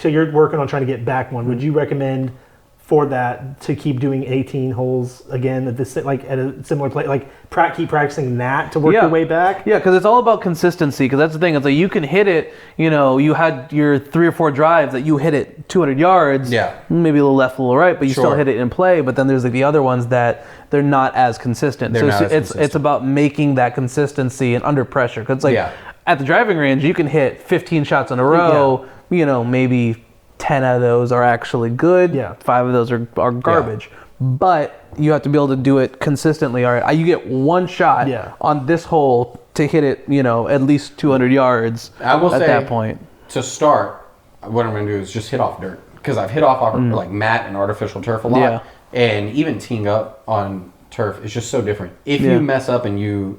you're working on trying to get back one. Would you recommend for that to keep doing 18 holes again at this at a similar place, like keep practicing that to work your way back? Yeah, because it's all about consistency. Because that's the thing. It's like you can hit it. You had your 3 or 4 drives that you hit it 200 yards. Yeah. Maybe a little left, a little right, but you still Sure. hit it in play. But then there's like the other ones that they're not as consistent. They're not as it's consistent. about making that consistency and under pressure. Because like at the driving range, you can hit 15 shots in a row. Maybe 10 out of those are actually good. 5 of those are garbage. But you have to be able to do it consistently. All right, you get one shot on this hole to hit it, at least 200 yards. I will at say, that point. To start, what I'm going to do is just hit off dirt. Because I've hit off like mat and artificial turf a lot. Yeah. And even teeing up on turf is just so different. If you mess up and you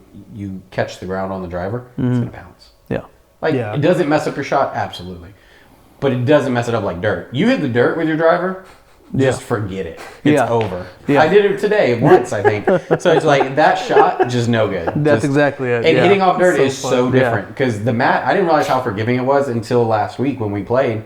catch the ground on the driver, it's going to bounce. It doesn't mess up your shot, absolutely. But it doesn't mess it up like dirt. You hit the dirt with your driver, just forget it. It's over. Yeah. I did it today once, I think. So it's like that shot, just no good. That's exactly it. And hitting off dirt is fun. so different because the mat, I didn't realize how forgiving it was until last week when we played.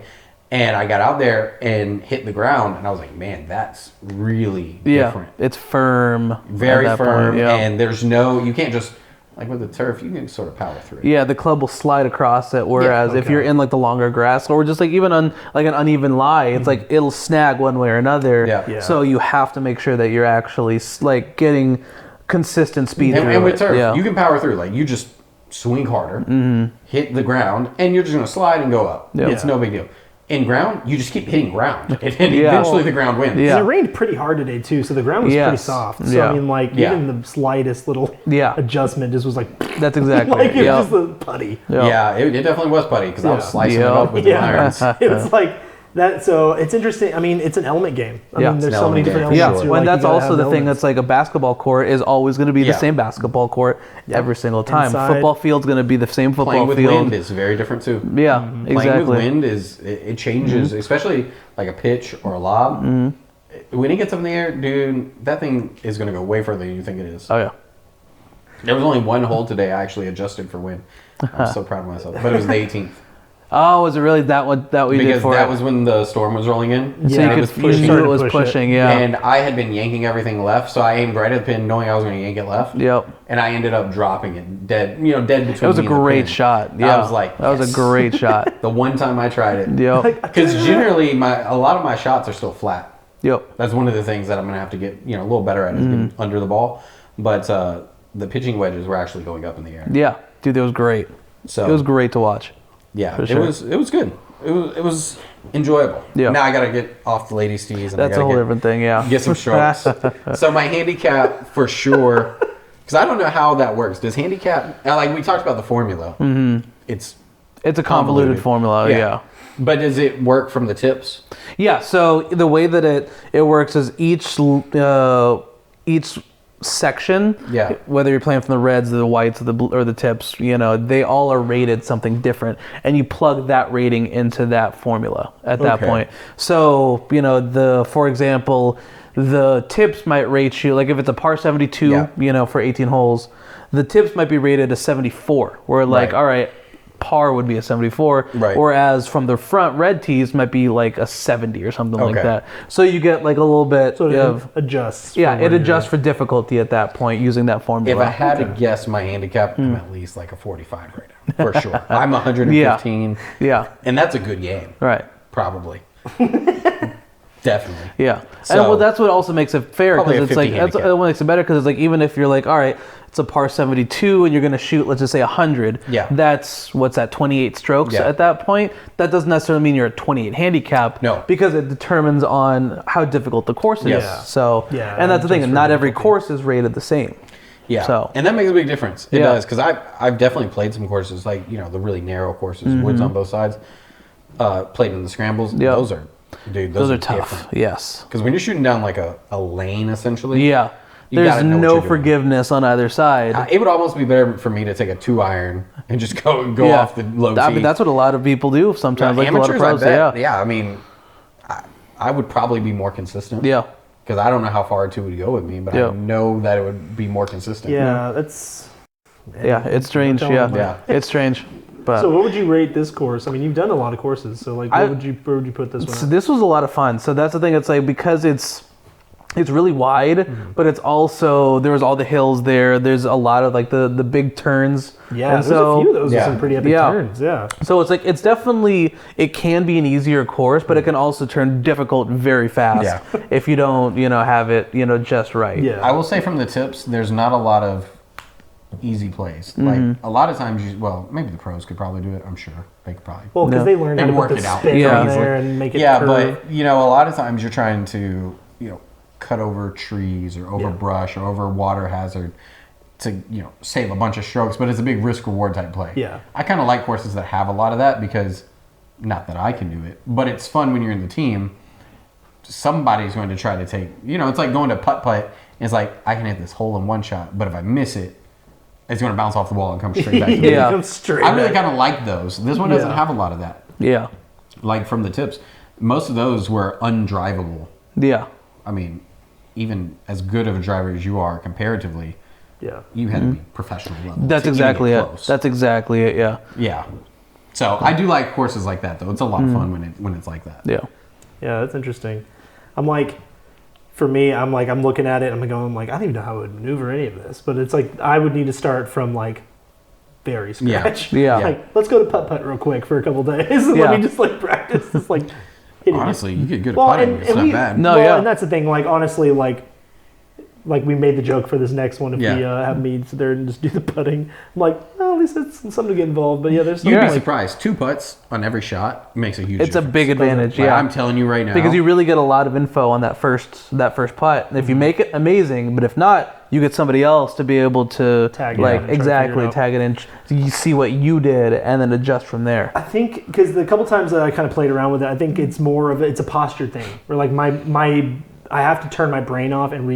And I got out there and hit the ground, and I was like, man, that's really different. It's firm. Very at that firm, point, and there's you can't just, like with the turf, you can sort of power through it. Yeah, the club will slide across it. Whereas if you're in like the longer grass, or just like even on like an uneven lie, it's like it'll snag one way or another. Yeah. So you have to make sure that you're actually like getting consistent speed. And with turf, yeah. you can power through. Like you just swing harder, hit the ground, and you're just gonna slide and go up. It's no big deal. In ground, you just keep hitting ground, and eventually the ground wins. Yeah. And it rained pretty hard today too, so the ground was pretty soft. So I mean, like even the slightest little adjustment just was like That's exactly like it it. was just a putty. Yeah, it definitely was putty because I was slicing it up with the irons. It was like that. So it's interesting. I mean, it's an element game. I mean, there's an so many element different game, for elements. sure. You're When like, that's you gotta also have the thing elements. that's like a basketball court is always going to be the same basketball court every single time. Inside. Football field's going to be the same football Playing with field. wind is very different too. Yeah, Playing exactly. with wind it changes, especially like a pitch or a lob. When it gets up in the air, dude, that thing is going to go way further than you think it is. Oh yeah. There was only one hole today I actually adjusted for wind. I'm so proud of myself. But it was the 18th. Oh, was it really that we did Because for that it? was when the storm was rolling in. So and you it was you pushing. knew it was Started to push it. pushing. Yeah. And I had been yanking everything left, so I aimed right at the pin knowing I was going to yank it left. Yep. And I ended up dropping it dead between It was a me and the great pin. shot. Yeah. I was like, that was a yes. great shot. The one time I tried it. Yep. Because generally, a lot of my shots are still flat. Yep. That's one of the things that I'm going to have to get a little better at is getting under the ball. But the pitching wedges were actually going up in the air. Yeah, dude, it was great. So It was great to watch. yeah, for it sure. was good. It was enjoyable. Yeah. Now I got to get off the ladies' tees. And That's a whole different thing. Yeah. Get some strokes. So my handicap for sure, because I don't know how that works. Does handicap, like we talked about the formula, it's a convoluted formula. Yeah. But does it work from the tips? Yeah. So the way that it works is each section, whether you're playing from the reds or the whites or the tips, they all are rated something different, and you plug that rating into that formula at that point. So for example, the tips might rate you, like if it's a par 72, for 18 holes, the tips might be rated a 74, where like, all right, par would be a 74, whereas from the front red tees might be like a 70 or something like that. So you get like a little bit of adjusts. Yeah, it adjusts for difficulty at that point using that formula. If I had to guess my handicap, I'm at least like a 45 right now, for sure. I'm 115. Yeah. And that's a good game. Right. Probably. Definitely. Yeah, So- and well, that's what also makes it fair Probably because a it's like 50 that's handicap. what makes it better because it's like even if you're like, all right, it's a par 72 and you're gonna shoot, let's just say 100. Yeah. That's what's that 28 strokes Yeah. at that point. That doesn't necessarily mean you're at 28 handicap. No. because it determines on how difficult the course is. Yes. So Yeah, and that's the thing, just for not every difficulty. course is rated the same. Yeah, So- and that makes a big difference. It Yeah. does, because I've definitely played some courses, like, you know, the really narrow courses, woods on both sides. Played in the scrambles. Yeah. Those are, dude, Those are tough. Yes. Because when you're shooting down like a lane, essentially. Yeah. You There's gotta know what no you're doing. forgiveness on either side. It would almost be better for me to take a 2-iron and just go off the low tee. I mean, that's what a lot of people do sometimes. Like a lot of amateurs, pros, I bet. yeah. I mean, I would probably be more consistent. Yeah. Because I don't know how far a 2 would go with me, but Yeah. I know that it would be more consistent. Yeah, that's. Yeah, it's strange. Don't Yeah, tell 'em Yeah. it's strange. But So what would you rate this course? I mean, you've done a lot of courses, so like, I- where would you put this one? so At? this was a lot of fun. So that's the thing. It's like because it's really wide, but it's also there was all the hills there. There's a lot of like the big turns. Yeah, and there's so a few of those with yeah. some pretty epic Yeah. turns. Yeah. so it's like it's definitely it can be an easier course, but it can also turn difficult very fast Yeah. if you don't have it just right. Yeah. I will say from the tips, there's not a lot of easy plays. Like a lot of times, maybe the pros could probably do it. I'm sure they could probably. Well, because No. they learn how They to work put the it out spin Yeah. on easily. there and make it Yeah, curve. but a lot of times you're trying to cut over trees or over Yeah. brush or over water hazard to save a bunch of strokes, but it's a big risk reward type play. Yeah. I kind of like courses that have a lot of that because not that I can do it, but it's fun when you're in the team. Somebody's going to try to take it's like going to putt. It's like I can hit this hole in one shot, but if I miss it, it's going to bounce off the wall and come straight back to me. Yeah. Come straight I really back. kind of like those. This one doesn't Yeah. have a lot of that. Yeah. Like from the tips, most of those were undrivable. Yeah. I mean, even as good of a driver as you are comparatively, Yeah. you had to be professional level. That's to even exactly get it. close. That's exactly it. Yeah. yeah. So I do like courses like that though. It's a lot of fun when it's like that. Yeah. Yeah, that's interesting. I'm like, for me, I'm looking at it, I'm going like, I don't even know how I would maneuver any of this, but it's like, I would need to start from like very scratch. Yeah. Like, let's go to putt real quick for a couple days and Yeah. let me just like practice this like hitting it. Honestly, you get good at Well, putting. and- It's and not we- bad. No, well, yeah. and that's the thing. Like honestly, like we made the joke for this next one. If Yeah. we have me sit there and just do the putting, I'm like, well, at least it's something to get involved. But yeah, there's You'd be like, surprised. 2 putts on every shot makes a huge It's a difference. big advantage. Like, Yeah. I'm telling you right now. Because you really get a lot of info on that first putt. And if you make it, amazing. But if not, you get somebody else to be able to Tag it in and try to exactly figure it out. tag it in. So you see what you did and then adjust from there. I think because the couple times that I kind of played around with it, I think it's more of it's a posture thing. Where like my I have to turn my brain off and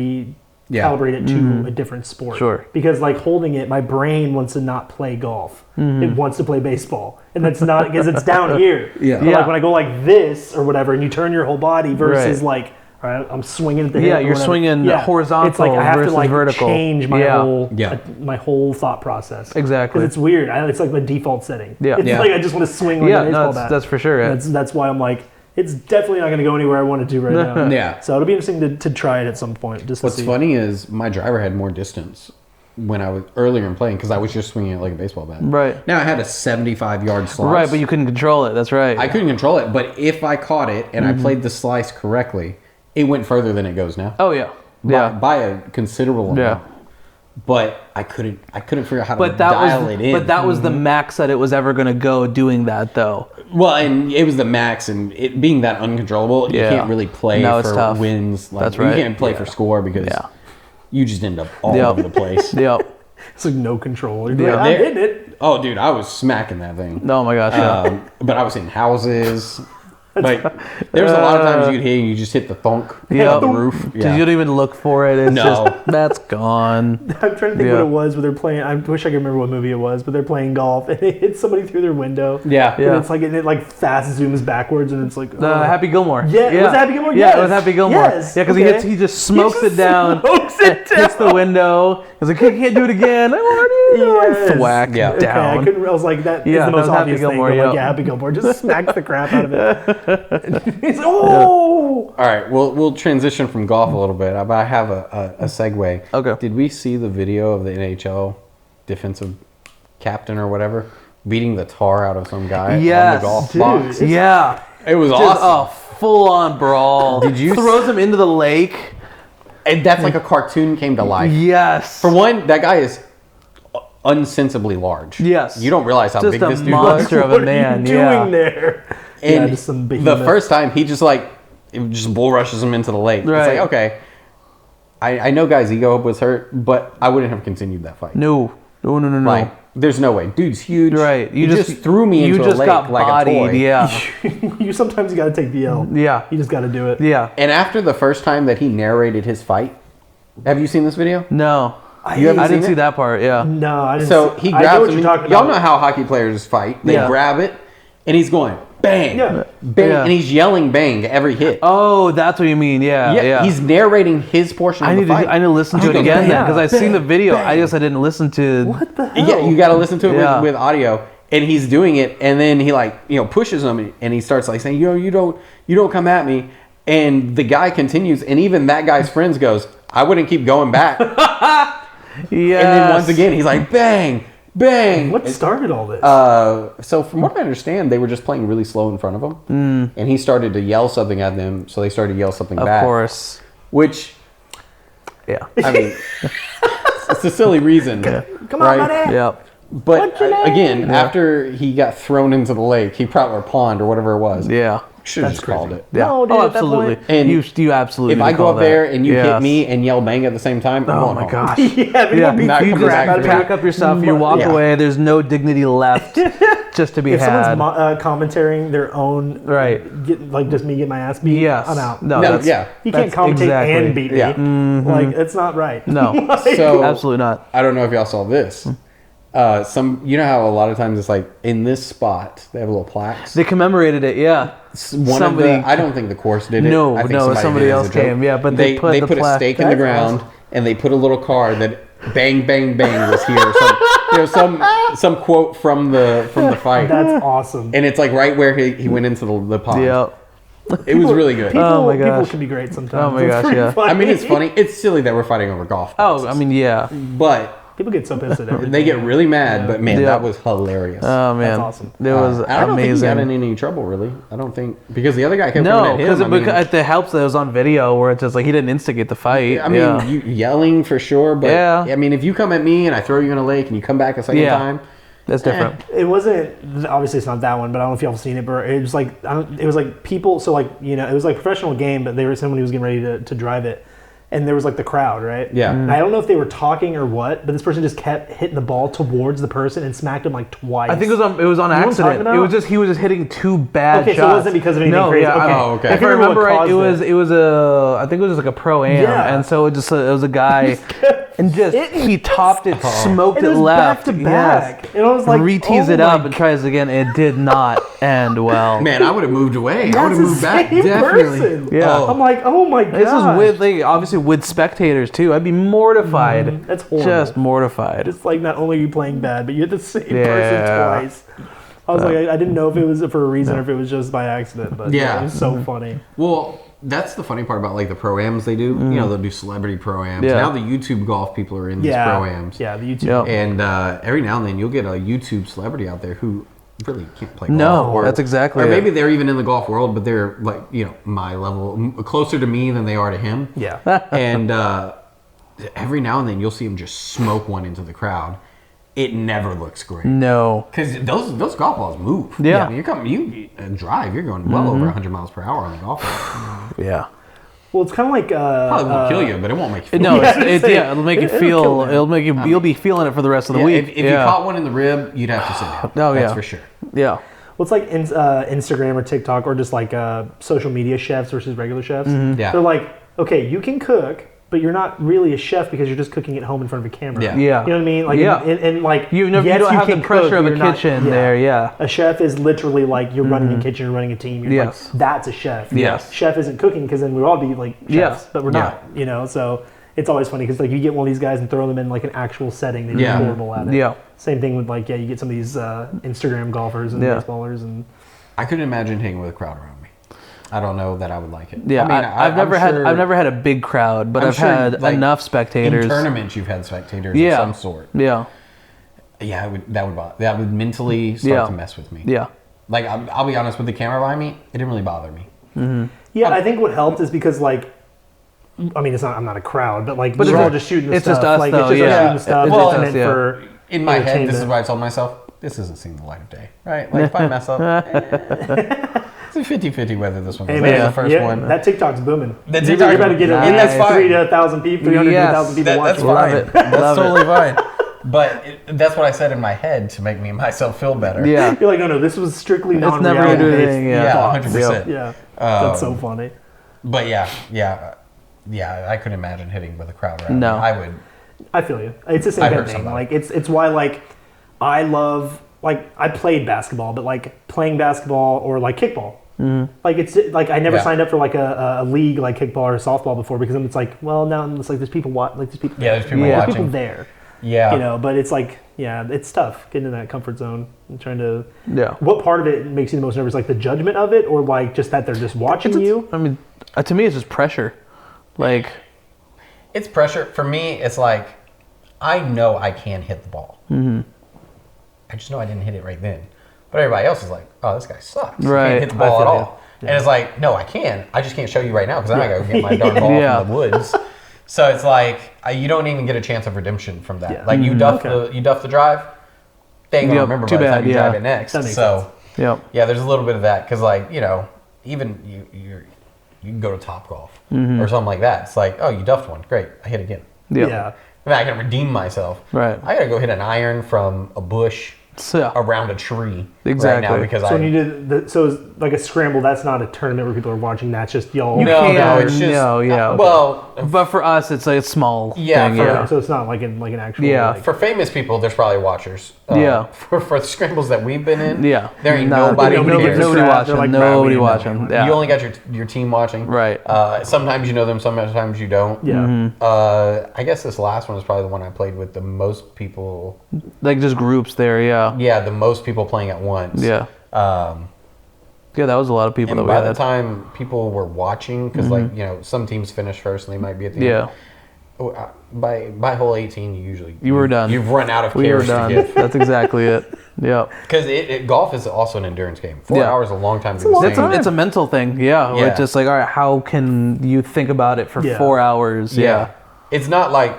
recalibrate it to a different sport. Sure. Because like holding it, my brain wants to not play golf. It wants to play baseball, and that's not because it's down here. Yeah. But Yeah. like when I go like this or whatever, and you turn your whole body versus Right. like. All right, I'm swinging at the hip. Yeah, or you're whatever. swinging horizontal It's like I have to versus like vertical. change my Yeah. whole Yeah. my whole thought process. Exactly. Because it's weird. It's like the default setting. Yeah. It's Yeah. like I just want to swing like Yeah, a baseball no, bat. that's for sure it. That's why I'm like, it's definitely not going to go anywhere I want it to right now. Yeah. So it'll be interesting to try it at some point. Just to What's see. funny is my driver had more distance when I was earlier in playing because I was just swinging it like a baseball bat. Right. Now I had a 75-yard slice. Right, but you couldn't control it. That's right. I couldn't control it, but if I caught it and I played the slice correctly, it went further than it goes now. Oh yeah. Yeah. By a considerable amount. Yeah. But I couldn't figure out how to But that dial was it in. but that was the max that it was ever going to go doing that though. Well, and it was the max, and it being that uncontrollable, Yeah. you can't really play No, it's for tough. wins. Like, That's right. You can't play for score because Yeah. you just end up all Yep. over the place. Yep. It's like no control. You're Yeah. like, I'm hitting it. Oh, dude, I was smacking that thing. Oh my gosh. Yeah. But I was in houses. Like, there was a lot of times you'd hit and you just hit the thunk Yep. of the roof. Because you don't even look for it. It's No. just that's gone. I'm trying to think Yeah. what it was where they're playing. I wish I could remember what movie it was, but they're playing golf and it hits somebody through their window. Yeah. Yeah. And it's like it like fast zooms backwards and it's like Happy Gilmore. Yeah, it was Happy Gilmore? Yeah, it Yes. was Happy Gilmore. Yes. Yeah, because Okay. he just smokes just it down, smokes it hits the window. He's like, I can't do it again. I already Yes. thwack Yeah. Okay, I down. couldn't. I was like, that is Yeah, the that most was Happy obvious Gilmore, thing. I'm like, yeah. yeah, Happy Gilmore just smacks the crap out of it. He's oh. All right, we'll transition from golf a little bit, but I have a segue. Okay. Did we see the video of the NHL defensive captain or whatever beating the tar out of some guy Yes, on the golf dude. box. Yeah. It was Just awesome. a full-on brawl. Did you throws him into the lake? And that's like a cartoon came to life. Yes. For one, that guy is unsensibly large. Yes. You don't realize how Just big a this dude monster was. of a What are man. you Yeah. doing there? And just some the behemoth. first time, he just like, it just bull rushes him into the lake. Right. It's like, okay, I know guy's ego was hurt, but I wouldn't have continued that fight. No. No. Like, there's no way. Dude's huge. Right. You just threw me into You a just lake got like bodied. a toy. Yeah. Sometimes you got to take the L. Yeah. You just got to do it. Yeah. And after the first time that he narrated his fight, have you seen this video? No. You haven't I seen didn't it? see that part. Yeah. No, I didn't. So see, he I know grabs what him. you're talking Y'all about. know how hockey players fight. They Yeah. grab it, and he's going bang, Yeah. bang, Yeah. and he's yelling bang every hit. Oh, that's what you mean. Yeah. Yeah. He's narrating his portion of I the need to. fight. I need to listen to He it goes, again bang, because I've seen the video. I guess I didn't listen to. What the hell? Yeah, you got to listen to it Yeah. with audio. And he's doing it, and then he like pushes him, and he starts like saying, you don't come at me. And the guy continues, and even that guy's friends goes, I wouldn't keep going back. And then once again, he's like bang, bang. What started all this? So from what I understand, they were just playing really slow in front of him, and he started to yell something at them, so they started to yell something Of back. course. Which, Yeah. I mean, it's a silly reason. Come on, buddy. Yep. But What's your name? again, after he got thrown into the lake, he probably or pond or whatever it was. Yeah. Should have That's just called it. Yeah. No, dude, Oh, at that absolutely. point- And you absolutely. If need I to go call up there that. and you Yes. hit me and yell bang at the same time, I'm Oh going my home. gosh. yeah, Yeah, be not you coming just back for pack up your stuff, you walk Yeah. away. There's no dignity left just to be If had. someone's commentating their own, Right. like just me getting my ass beat, Yes. I'm out. No, No, that's, yeah. You can't that's commentate exactly- and beat me. Yeah. Like, it's not right. No. So Absolutely not. I don't know if y'all saw this. You know how a lot of times it's like in this spot they have little plaques. They commemorated it, yeah. Somebody- I don't think the course did it. No, I think no, somebody did it as else a joke. came, yeah, but they put the put a plaque. stake in the That's ground awesome. and they put a little card that bang bang bang was here. Some quote from the fight, That's awesome. and it's like right where he went into the pond. Yeah. It was really good. People, Oh my people gosh. can be great sometimes. Oh my It's gosh, pretty yeah. funny. I mean, it's funny. It's silly that we're fighting over golf. Oh, balls. I mean, yeah. But People get so pissed at everything. they get really mad. But man, Yeah. that was hilarious. Oh man, awesome. It was I don't think he got amazing. in any trouble, really. I don't think because the other guy kept No, coming at him. because it helps that it was on video where it's just like he didn't instigate the fight. I mean, you yelling for sure, but Yeah. I mean, if you come at me and I throw you in a lake and you come back a second Yeah. time, that's different. It wasn't obviously it's not that one, but I don't know if y'all have seen it. But it was like it was like people. So like it was like a professional game, but they were somebody who was getting ready to drive it, and there was like the crowd, right? Yeah. And I don't know if they were talking or what, but this person just kept hitting the ball towards the person and smacked him like twice. I think it was on know what I'm accident. talking about? It was just he was just hitting two bad Okay, shots. so it wasn't because of anything no, crazy. Yeah, Okay. Oh, okay. I If I can't remember remember what right, caused it was a I think it was just like a pro am, Yeah. and so it was a guy, and just he topped it, smoked and it it was left, back to back, and I was like, re-tees oh it my up and tries again. It did not end well. man, I would have moved away. I would That's have the moved back. same Definitely. person. Yeah. Oh. I'm like, oh my god. This is with obviously with spectators too. I'd be mortified. That's horrible. Just mortified. It's like not only are you playing bad, but you're the same Yeah. person twice. I was like, I didn't know if it was for a reason or if it was just by accident, but Yeah. it was so funny. Well, that's the funny part about like the pro-ams they do. You know, they'll do celebrity pro-ams. Yeah. Now the YouTube golf people are in these Yeah, pro-ams. yeah, the YouTube. Yep. And every now and then you'll get a YouTube celebrity out there who really can't play No, golf. that's exactly Or it. maybe they're even in the golf world, but they're like, my level, closer to me than they are to him. Yeah. And every now and then you'll see him just smoke one into the crowd. It never looks great. No. Because those golf balls move. Yeah. You drive, you're going well over 100 miles per hour on the golf ball. Yeah. Well, it's kind of like Probably won't kill you, but it won't make you feel No, good. it'll make you it'll feel. kill them. It'll make you. You'll be feeling it for the rest of the Yeah, week. if you caught one in the rib, you'd have to sit down. Oh, That's yeah. for sure. Yeah. well, it's like Instagram or TikTok or just like social media chefs versus regular chefs. Yeah. They're like, okay, you can cook, but you're not really a chef because you're just cooking at home in front of a camera. Yeah. Yeah. You know what I mean? Like, Yeah. and like, You yes, don't have the can pressure cook, of a you're not- kitchen there. Yeah. A chef is literally like you're running a kitchen, you're running a team. You're Yes. like, that's a chef. Yes. Chef isn't cooking because then we'd all be like chefs, Yeah. but we're not. So it's always funny because like you get one of these guys and throw them in like an actual setting, they're Yeah. horrible at it. Yeah. Same thing with like you get some of these Instagram golfers and Yeah. baseballers and I couldn't imagine hanging with a crowd around me. I don't know that I would like it. Yeah. I mean, I've never had a big crowd, but I'm I've sure, had like, enough spectators. In tournaments, you've had spectators Yeah. of some sort. Yeah. Yeah, that would mentally start to mess with me. Yeah. Like, I'll be honest, with the camera behind me, it didn't really bother me. Yeah, I think what helped is because, like, I mean, I'm not a crowd, but like, But we're it's all a- just shooting the it's stuff. just us, like, though, it's just us yeah. shooting the stuff. It's just It's us, meant yeah. for In my head, this is entertainment. what I told myself. This isn't seeing the light of day, right? Like, if I mess up, it's a 50-50 whether this one goes. Hey, That was man, the first one. That TikTok's booming. The You're TikTok- about to get and that's fine. 300,000 people, 300,000 people That's watching. fine. it. That's Love it. totally fine. But that's what I said in my head to make myself feel better. Yeah. You're like, no, this was strictly It's never non-reality gonna do based anything, Yeah, thoughts. 100%. Yeah, that's so funny. But yeah, I couldn't imagine hitting with a crowd around. No. me. I would. I feel you. It's the same I kind heard of thing. somebody. Like it's why like I love like I played basketball, but like playing basketball or like kickball. Like it's like I never Yeah. signed up for like a league like kickball or softball before because it's like, well, now it's like there's people there's people Yeah, there's people Yeah. there's watching. people there. Yeah. You know, but it's like, yeah, it's tough getting in that comfort zone and trying to. Yeah. What part of it makes you the most nervous? Like the judgment of it, or like just that they're just watching you? I mean, to me, it's just pressure. Like, It's pressure. For me, it's like, I know I can hit the ball. I just know I didn't hit it right then. But everybody else is like, oh, this guy sucks. He Right. can't hit the ball I at feel all. And it's like, no, I can. I just can't show you right now because then I got to get my darn ball Yeah. from the woods. So it's like, you don't even get a chance of redemption from that. Yeah. Like, you duff the drive, they ain't going to Yep, remember too by the time bad, you yeah. drive it next. That makes So, sense. yeah. yeah, there's a little bit of that because, like, you know, even you can go to Topgolf or something like that. It's like, oh, you duffed one, great, I hit again. Yeah. I mean, I can redeem myself. Right. I gotta go hit an iron from a bush So, around a tree Exactly. right now because So when you did so it's like a scramble, that's not a tournament where people are watching. That's just y'all. You no, can, it's just no, yeah. well, but for us, it's like a small Yeah, thing. for- Yeah. So it's not like an actual. Yeah. like- for famous people, there's probably watchers. Yeah. For the scrambles that we've been in, Yeah. there ain't Nah, nobody who nobody- cares. Nobody They're watching. like, Nobody "Nah, we watching. Yeah. You only got your team watching. Right. Sometimes you know them, sometimes you don't. Yeah. I guess this last one is probably the one I played with the most people. Like just groups there. Yeah. Yeah, the most people playing at once. Yeah. Yeah, that was a lot of people And that we by the had. time people were watching, because like you know, some teams finish first and they might be at the Yeah. end. By hole 18, You were done. You've run out of We were cares to done. give. That's exactly it. Yeah. Because golf is also an endurance game. 4 Yeah. hours is a long time to do the It's same. a mental thing. Yeah. Yeah. It's just like, all right, how can you think about it for Yeah. 4 hours? Yeah. It's not like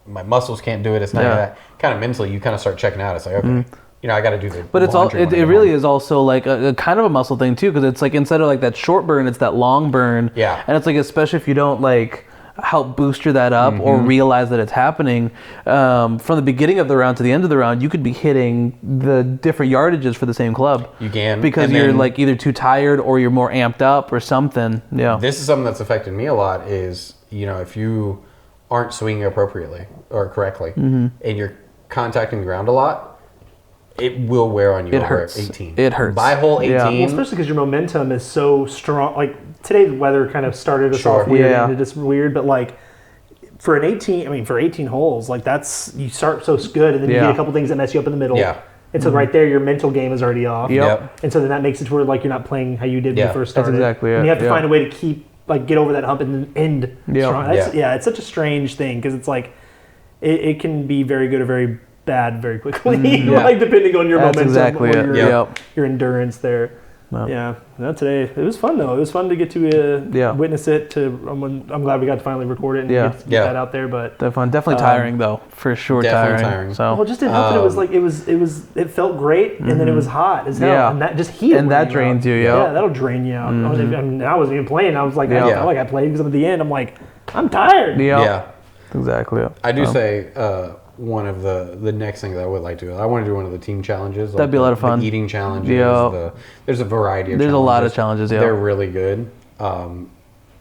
my muscles can't do it. It's not Yeah. that. Kind of mentally, you kind of start checking out. It's like, okay, you know, I got to do the. But it's all laundry when I it get really home. is also like a kind of a muscle thing too, because it's like instead of like that short burn, it's that long burn. Yeah. And it's like especially if you don't like help booster that up or realize that it's happening from the beginning of the round to the end of the round, you could be hitting the different yardages for the same club. You can. Because And you're then- like either too tired or you're more amped up or something. Yeah. This is something that's affected me a lot. Is if you aren't swinging appropriately or correctly, Mm-hmm. and you're contacting the ground a lot, it will wear on you. It over hurts. 18. It hurts. By hole 18. Yeah. Well, especially because your momentum is so strong. Like today, the weather kind of started us Sure. off weird Yeah. and it just weird. But like for 18 holes, like that's you start so good, and then you Yeah. get a couple things that mess you up in the middle. Yeah. And so right there, your mental game is already off. Yep. And so then that makes it to where like you're not playing how you did when Yeah. you first That's started. exactly And it, you have to yeah. find a way to keep like get over that hump and then end Yep. strong. That's, Yeah. yeah, it's such a strange thing because it's like it can be very good or very bad very quickly, yeah. like depending on your That's momentum exactly or it. your, Yep. your endurance there. Yep. Yeah, no, today it was fun though. It was fun to get to Yeah. witness it. I'm glad we got to finally record it and Yeah. get Yeah. that out there. But Definitely tiring though, for sure. Definitely tiring. tiring. So well, it just didn't help that it was like it felt great, and then it was hot as hell, Yeah. and that just heated. And that drains you, Yeah, yeah. that'll drain you out. I mean, I wasn't even playing. I was like, I Yeah. felt like I played because at the end, I'm like, I'm tired. yeah. Yeah. Exactly. It. I do say one of the next things that I would like to do. I want to do one of the team challenges. That'd be a lot of fun. The eating challenges. Yeah. There's a variety of There's challenges. a lot of challenges, yeah. They're really good.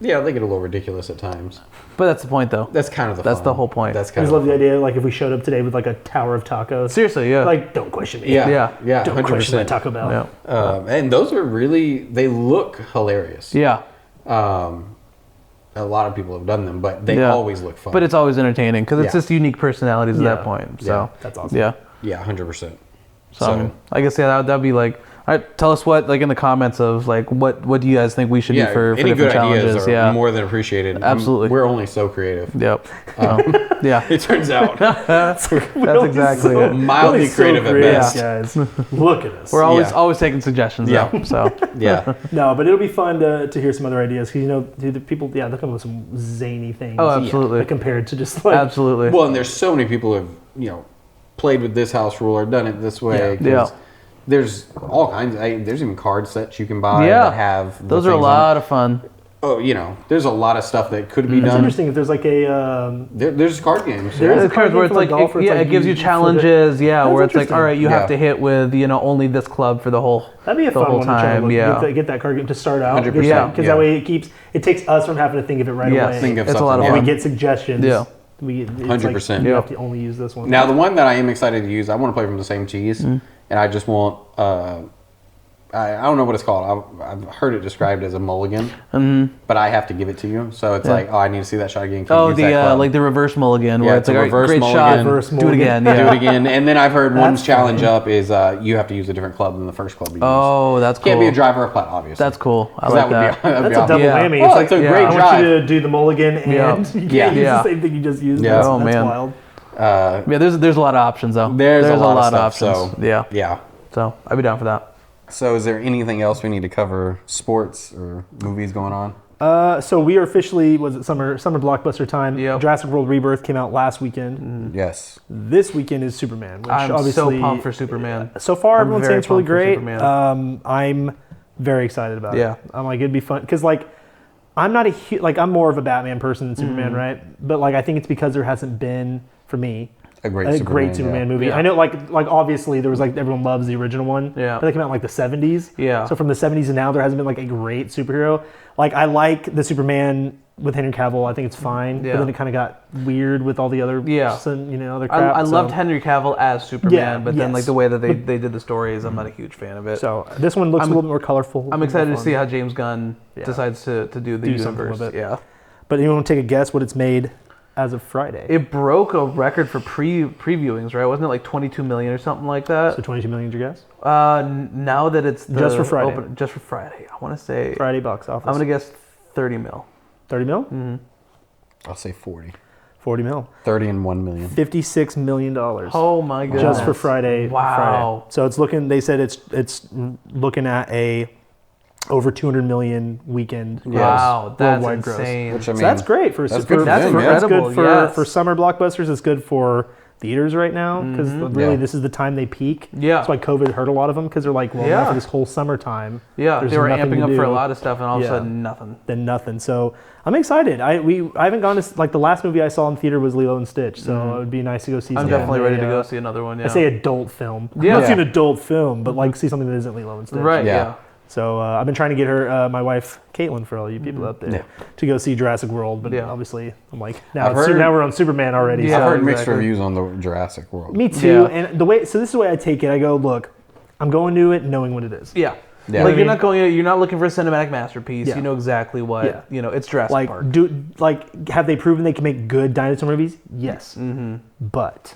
Yeah, they get a little ridiculous at times. But that's the point though. That's kind of the That's fun. the whole point. That's I kind just of love the idea, like if we showed up today with like a tower of tacos. Seriously, yeah. Like, don't question me. Yeah, Yeah. yeah, Don't question my 100%. Taco Bell. yeah. And those are really, they look hilarious. Yeah. A lot of people have done them, but they Yeah. always look fun. But it's always entertaining because it's Yeah. just unique personalities at Yeah. that point. Yeah. So That's awesome. yeah. yeah, 100%. So I guess yeah, that'd be like All right, tell us what, like in the comments of like what do you guys think we should do for any different good challenges? ideas are more than appreciated. Absolutely. We're only so creative. Yep. Yeah. It turns out That's exactly it. mildly creative at best. guys. Look at us. We're always taking suggestions. Yeah. So Yeah. No, but it'll be fun to hear some other ideas because dude, the people, they'll come up with some zany things. Oh, absolutely. Like, compared to just like absolutely. Well, and there's so many people who have played with this house rule or done it this way. Yeah. There's all kinds. There's even card sets you can buy Yeah. that have. Those are a lot of fun. Oh, there's a lot of stuff that could be It's done. interesting if there's like a There's card games. There is There's cards where it's like, it gives you challenges, where it's like, all right, you have to hit with, only this club for the whole that'd be a the fun whole one to try time. to get that card game to start out. 100%, yeah. Because that way it takes us from having to think of it right away. Think of It's a lot of something, When fun. we get suggestions. Yeah. It's 100%. Like, you have to only use this one. Now, the one that I am excited to use, I want to play from the same cheese, and I just want. I don't know what it's called. I've heard it described as a mulligan, but I have to give it to you. So it's like, I need to see that shot again. Oh, the reverse mulligan, where it's a like, reverse great mulligan. shot, Reverse do it mulligan. again. Do Yeah. it again. And then I've heard one's That's challenge funny. up is you have to use a different club than the first club you used. Oh, that's cool. Can't be a driver or putt, obviously. That's cool. I 'Cause like that would that. be, that'd be That's a double awesome. whammy. Oh, It's like, it's a yeah. great I want drive. you to do the mulligan and Yeah. you can't Yeah. use Yeah. the same thing you just used. Yeah. That's, Oh, that's man. wild. Yeah, there's a lot of options though. There's a lot of options. stuff, so- yeah. Yeah. So I'd be down for that. So is there anything else we need to cover? Sports or movies going on? So we are officially, was it summer blockbuster time? Yep. Jurassic World Rebirth came out last weekend. Yes. This weekend is Superman, which I'm obviously so pumped for Superman. So far, I'm everyone's very saying it's really pumped for great. Superman. I'm very excited about Yeah. it. I'm like, it'd be fun because like I'm not I'm more of a Batman person than Superman, right? But like I think it's because there hasn't been for me A great Superman yeah. movie. Yeah. I know like obviously there was like everyone loves the original one. Yeah. But they came out in like the 70s. Yeah. So from the 70s and now there hasn't been like a great superhero. Like I like the Superman with Henry Cavill. I think it's fine. Yeah. But then it kind of got weird with all the other other crap. I loved Henry Cavill as Superman, Yeah, but then yes. like the way that they did the stories, I'm not a huge fan of it. So this one looks a little bit more colorful. I'm excited to fun. see how James Gunn decides to do the something universe. with it. Yeah. But you want to take a guess what it's made as of Friday? It broke a record for previewings, right? Wasn't it like 22 million or something like that? So 22 million is your guess? Now that it's Just for Friday. just for Friday. I want to say Friday box office. I'm gonna guess 30 mil. 30 mil? Mm-hmm. I'll say 40. 40 mil. 30 and 1 million. $56 million. Oh my goodness! Just for Friday. Wow. Friday. So it's looking. They said it's looking at a over 200 million weekend. Wow, that's worldwide gross. insane. Which I mean, So that's great for that's for- good for That's them, yeah. That's incredible, good for yes. for summer blockbusters. It's good for theaters right now because really Yeah. this is the time they peak. Yeah. That's why COVID hurt a lot of them because they're like, well, Yeah. now for this whole summertime. Yeah, there's they were nothing amping to up for a do. lot of stuff, and all of a Yeah. sudden nothing. Than nothing. So I'm excited. I haven't gone to like the last movie I saw in theater was Lilo and Stitch. So it would be nice to go see. I'm something definitely ready to that, go see another one. Yeah. I say adult film. Yeah. Not see an adult film, but like see something that isn't Lilo and Stitch. Right. Yeah. Yeah. So I've been trying to get her, my wife Caitlin, for all you people out there, to go see Jurassic World. But Yeah. obviously, I'm like now I've heard- now we're on Superman already. Yeah. I've So. heard mixed exactly. reviews on the Jurassic World. Me too. Yeah. And this is the way I take it. I go, look, I'm going to it knowing what it is. Yeah. Yeah. Like I you're mean- not looking for a cinematic masterpiece. Yeah. You know exactly what Yeah. it's Jurassic Like Park. have they proven they can make good dinosaur movies? Yes. Mm-hmm. But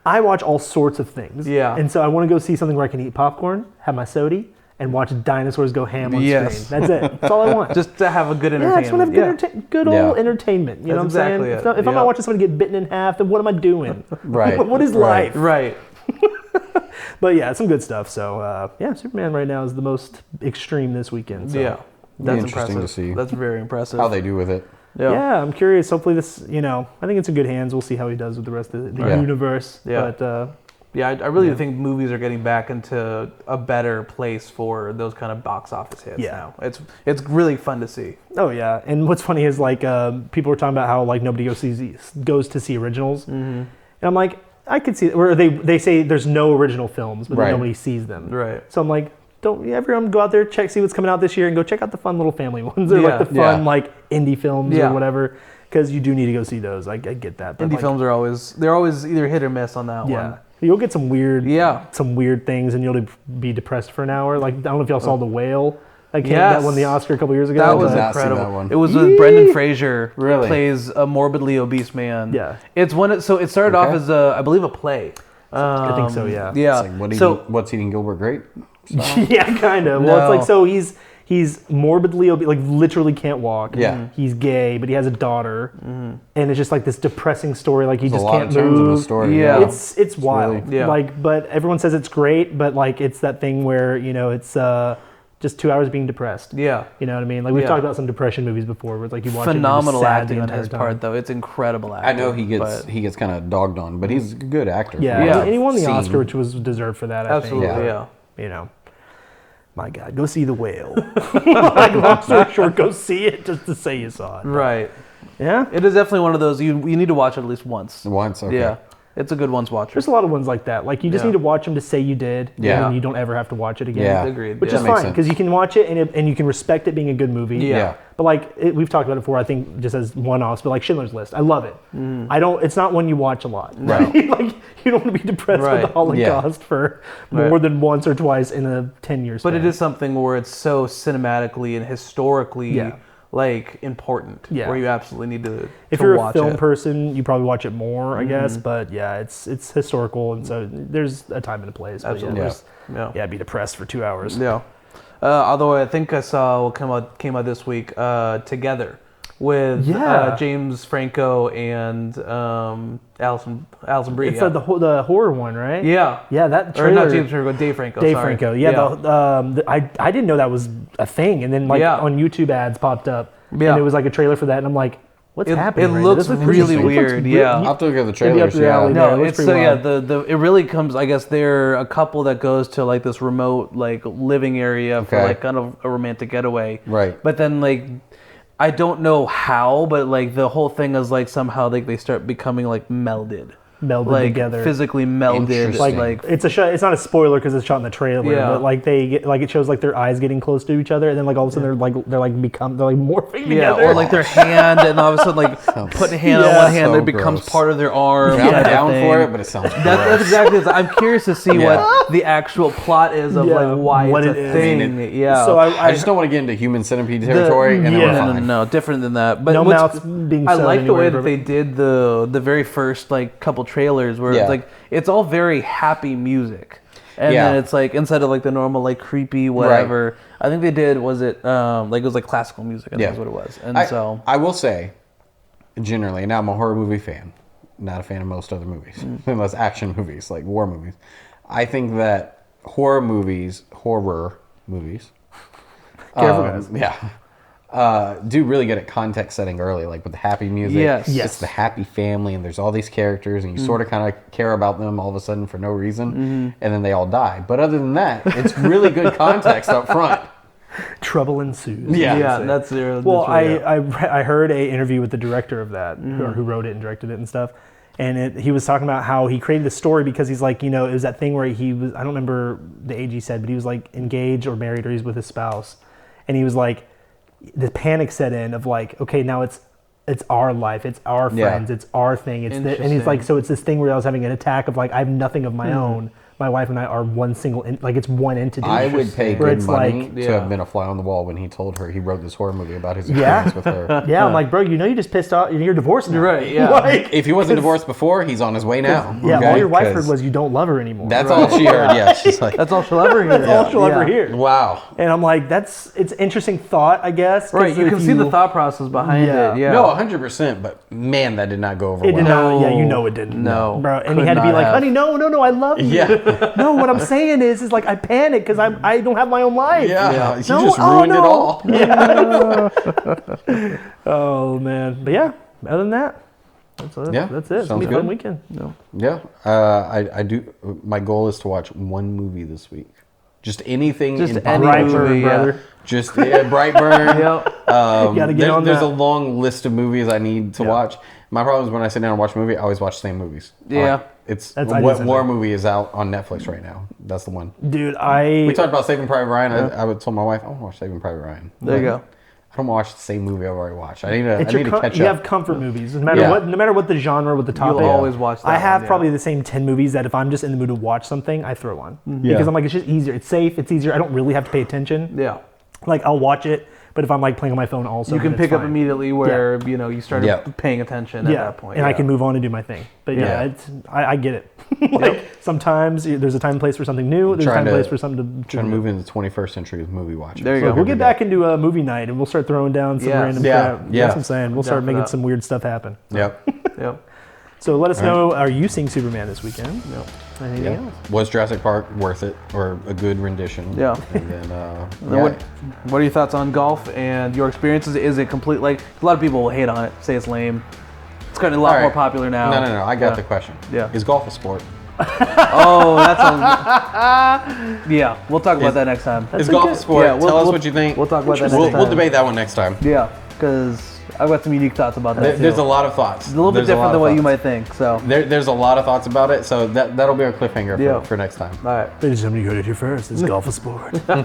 I watch all sorts of things. Yeah. And so I want to go see something where I can eat popcorn, have my soda, and watch dinosaurs go ham on Yes. screen. That's it. That's all I want. Just to have a good yeah, I just want entertainment. to have good Yeah. old entertainment. You know what I'm That's exactly saying? it. If I'm Yeah. not watching somebody get bitten in half, then what am I doing? Right. What is Right. life? Right. But yeah, some good stuff. So Superman right now is the most extreme this weekend. So. Yeah. That's interesting impressive. to see That's very impressive. How they do with it. Yeah, I'm curious. Hopefully this, I think it's in good hands. We'll see how he does with the rest of the Yeah. universe. Yeah. But Yeah, I really think movies are getting back into a better place for those kind of box office hits Yeah. now. It's really fun to see. oh yeah, and what's funny is like people were talking about how like nobody goes to see originals, and I'm like, I could see where they say there's no original films, but then Right. nobody sees them. Right. So I'm like, don't everyone go out there, see what's coming out this year, and go check out the fun little family ones, or like the fun Yeah. like indie films Yeah. or whatever, because you do need to go see those. I get that. But Indie like, films are always either hit or miss on that yeah. one. You'll get some weird, Yeah. things, and you'll be depressed for an hour. Like I don't know if y'all saw The Whale. That Yes. won the Oscar a couple years ago. That was did not see incredible. that one. It was with Brendan Fraser. Really? Plays a morbidly obese man. Yeah. It's one. So it started off Okay. as I believe a play. I think so. Yeah. Yeah. It's like what's eating Gilbert Grape? Yeah, kind of. Well, it's like so he's morbidly obese, like literally can't walk. Yeah. He's gay, but he has a daughter, and it's just like this depressing story. Like he There's just a lot can't of turns in the move. story. Yeah. It's wild. really- yeah. Like, but everyone says it's great, but like it's that thing where it's just 2 hours being depressed. Yeah. You know what I mean? Like we've Yeah. talked about some depression movies before, where it's like you watch Phenomenal it and you're just sad acting the on entire his time. part, though. It's incredible acting. I know he but- gets kind of dogged on, but he's a good actor. Yeah, from what and he I've won the seen. Oscar, which was deserved for that. I Absolutely, think. yeah. My God, go see The Whale. Like, long story short, go see it just to say you saw it. Right. Yeah. It is definitely one of those you need to watch at least once. Once, okay. Yeah. It's a good once watcher. There's a lot of ones like that. Like you just Yeah. need to watch them to say you did, Yeah. and you don't ever have to watch it again. Yeah. Agreed. Which yeah. is makes fine sense. because you can watch it and you can respect it being a good movie. Yeah. But like we've talked about it before, I think just as one-offs. But like Schindler's List, I love it. I don't. It's not one you watch a lot. Right. Like you don't want to be depressed Right. with the Holocaust for more Right. than once or twice in a 10-year span. But it is something where it's so cinematically and historically Yeah. like important. Yeah. Where you absolutely need to If to you're a watch film it. person, you probably watch it more, I guess. But yeah, it's historical, and so there's a time and a place. But Absolutely. Yeah, Yeah. yeah, be depressed for 2 hours. Yeah. Although I think I saw what came out this week, Together, with Yeah. James Franco and Alison Brie. It's yeah. the horror one, right? yeah. Yeah, that Or trailer. not James Franco, Dave Franco. Dave sorry. Franco. Yeah, I didn't know that was a thing, and then like Yeah. on YouTube ads popped up, Yeah. and it was like a trailer for that, and I'm like, what's happening? It right now? looks This really interesting. It looks weird. real- Yeah. I'll have to look at the Maybe up trailers. your alley. Yeah. Yeah, it No, looks it's pretty so yeah. wild. The it really comes. I guess they're a couple that goes to like this remote like living area for Okay. like kind of a romantic getaway. Right. But then like, I don't know how, but like the whole thing is like somehow like they start becoming like melded like together. physically melded. Interesting. Like It's it's not a spoiler because it's shot in the trailer, Yeah. but like they get, like it shows like their eyes getting close to each other, and then like all of a sudden they're like morphing yeah, together. or like their hand, and all of a sudden like putting a hand on Yeah. one hand, So it becomes gross. part of their arm. I'm type of down thing. for it, but it sounds That's gross. exactly it. I'm curious to see Yeah. what the actual plot is of Yeah, like why what it's it a is. thing. I mean, yeah. so I just don't want to get into human centipede territory, and then yeah. we're no, fine. no, different than that. But No what's- mouths being I sewn like the way anywhere, that they did the very first like couple trailers where Yeah. it's like it's all very happy music, and Yeah. then it's like instead of like the normal like creepy whatever. I think they did was it like it was like classical music. I think Yeah. is what it was. And so I will say, generally, now I'm a horror movie fan, not a fan of most other movies, unless action movies, like war movies. I think that horror movies, Careful, guys. do really good at context setting early, like with the happy music. Yes. Yes. It's the happy family, and there's all these characters, and you sort of kind of care about them all of a sudden for no reason, and then they all die. But other than that, it's really good context up front. Trouble ensues. Yeah. yeah, that's their. Well, that's really I heard a interview with the director of that, who wrote it and directed it and stuff, and he was talking about how he created the story because he's like, it was that thing where he was, I don't remember the age he said, but he was like engaged or married or he's with his spouse, and he was like, the panic set in of like, okay, now it's our life, it's our Yeah. friends, it's our thing, and he's like, Interesting. so it's this thing where I was having an attack of like, I have nothing of my own. My wife and I are one single, like it's one entity. I would pay Where good it's money like- to Yeah. have been a fly on the wall when he told her he wrote this horror movie about his Yeah. experience with her. Yeah, I'm like, bro, you just pissed off. You're divorced now. You're right, yeah. Like, If he wasn't divorced before, he's on his way now. yeah, okay? all your wife 'Cause heard was you don't love her anymore. that's all she heard. Yeah, she's like, that's all she'll ever hear. That's all she'll ever hear. wow. And I'm like, it's interesting thought, I guess. 'cause Right, you if can see the thought process behind Yeah. it. Yeah. No, 100%. But man, that did not go over It well. did not. Yeah, No. you know it didn't. No. bro. And he Could had to be not like, have. honey, no, I love you. Yeah. No, what I'm saying is like I panic because I don't have my own life. Yeah, you No, just oh, ruined it no. all. Oh man, but yeah. Other than that, that's it. Yeah, That's it. It's gonna sounds be a fun good. weekend. Yeah, I do. My goal is to watch one movie this week. Just anything. Just in any Brightburn, movie, yeah. brother. Just Brightburn. Yep. Gotta get on There's that. a long list of movies I need to Yeah. watch. My problem is when I sit down and watch a movie, I always watch the same movies. Yeah. It's That's what ideal. war movie is out on Netflix right now. That's the one. Dude, We talked about Saving Private Ryan. I would told my wife, I want to watch Saving Private Ryan. There you go. I don't want to watch the same movie I've already watched. I need to It's catch you up. have comfort movies. No matter Yeah. no matter what the genre, what the topic. You'll always watch that I have one, yeah. probably the same 10 movies that if I'm just in the mood to watch something, I throw on Yeah. because I'm like, it's just easier. It's safe. It's easier. I don't really have to pay attention. Yeah. Like I'll watch it, But if I'm like playing on my phone also, You can then pick it's up fine. immediately where you started Yeah. paying attention at that point. and I can move on and do my thing. But I get it. Like sometimes there's a time and place for something new. There's a time and place for something to Trying to move into the 21st century with movie watching. There you go. We'll get back into a movie night and we'll start throwing down some Yes. random Yeah. crap. Yeah. That's what I'm saying. We'll start making Definitely. some weird stuff happen. Yep. Yep. So let us know, are you seeing Superman this weekend? Yep. Anything Yep. else? Was Jurassic Park worth it, or a good rendition? Yeah. And then, What are your thoughts on golf and your experiences? Is it complete? Like a lot of people will hate on it, say it's lame. It's gotten a lot All right. more popular now. No. I got the question. Yeah. Is golf a sport? Oh, that's a. Yeah, we'll talk about that next time. Is golf a sport? Yeah, Tell us what you think. We'll talk about that next We'll time. debate that one next time. Yeah, because I've got some unique thoughts about that. There's too. a lot of thoughts. It's a little bit different than what you might think. So, There's a lot of thoughts about it, so that'll be our cliffhanger Yeah. for next time. all right. Ladies and gentlemen, you heard it here first. Is golf a sport? All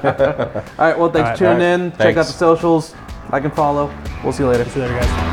right. Well, thanks for tuning in. Check out Thanks. the socials. I can follow. We'll see you later. See you later, guys.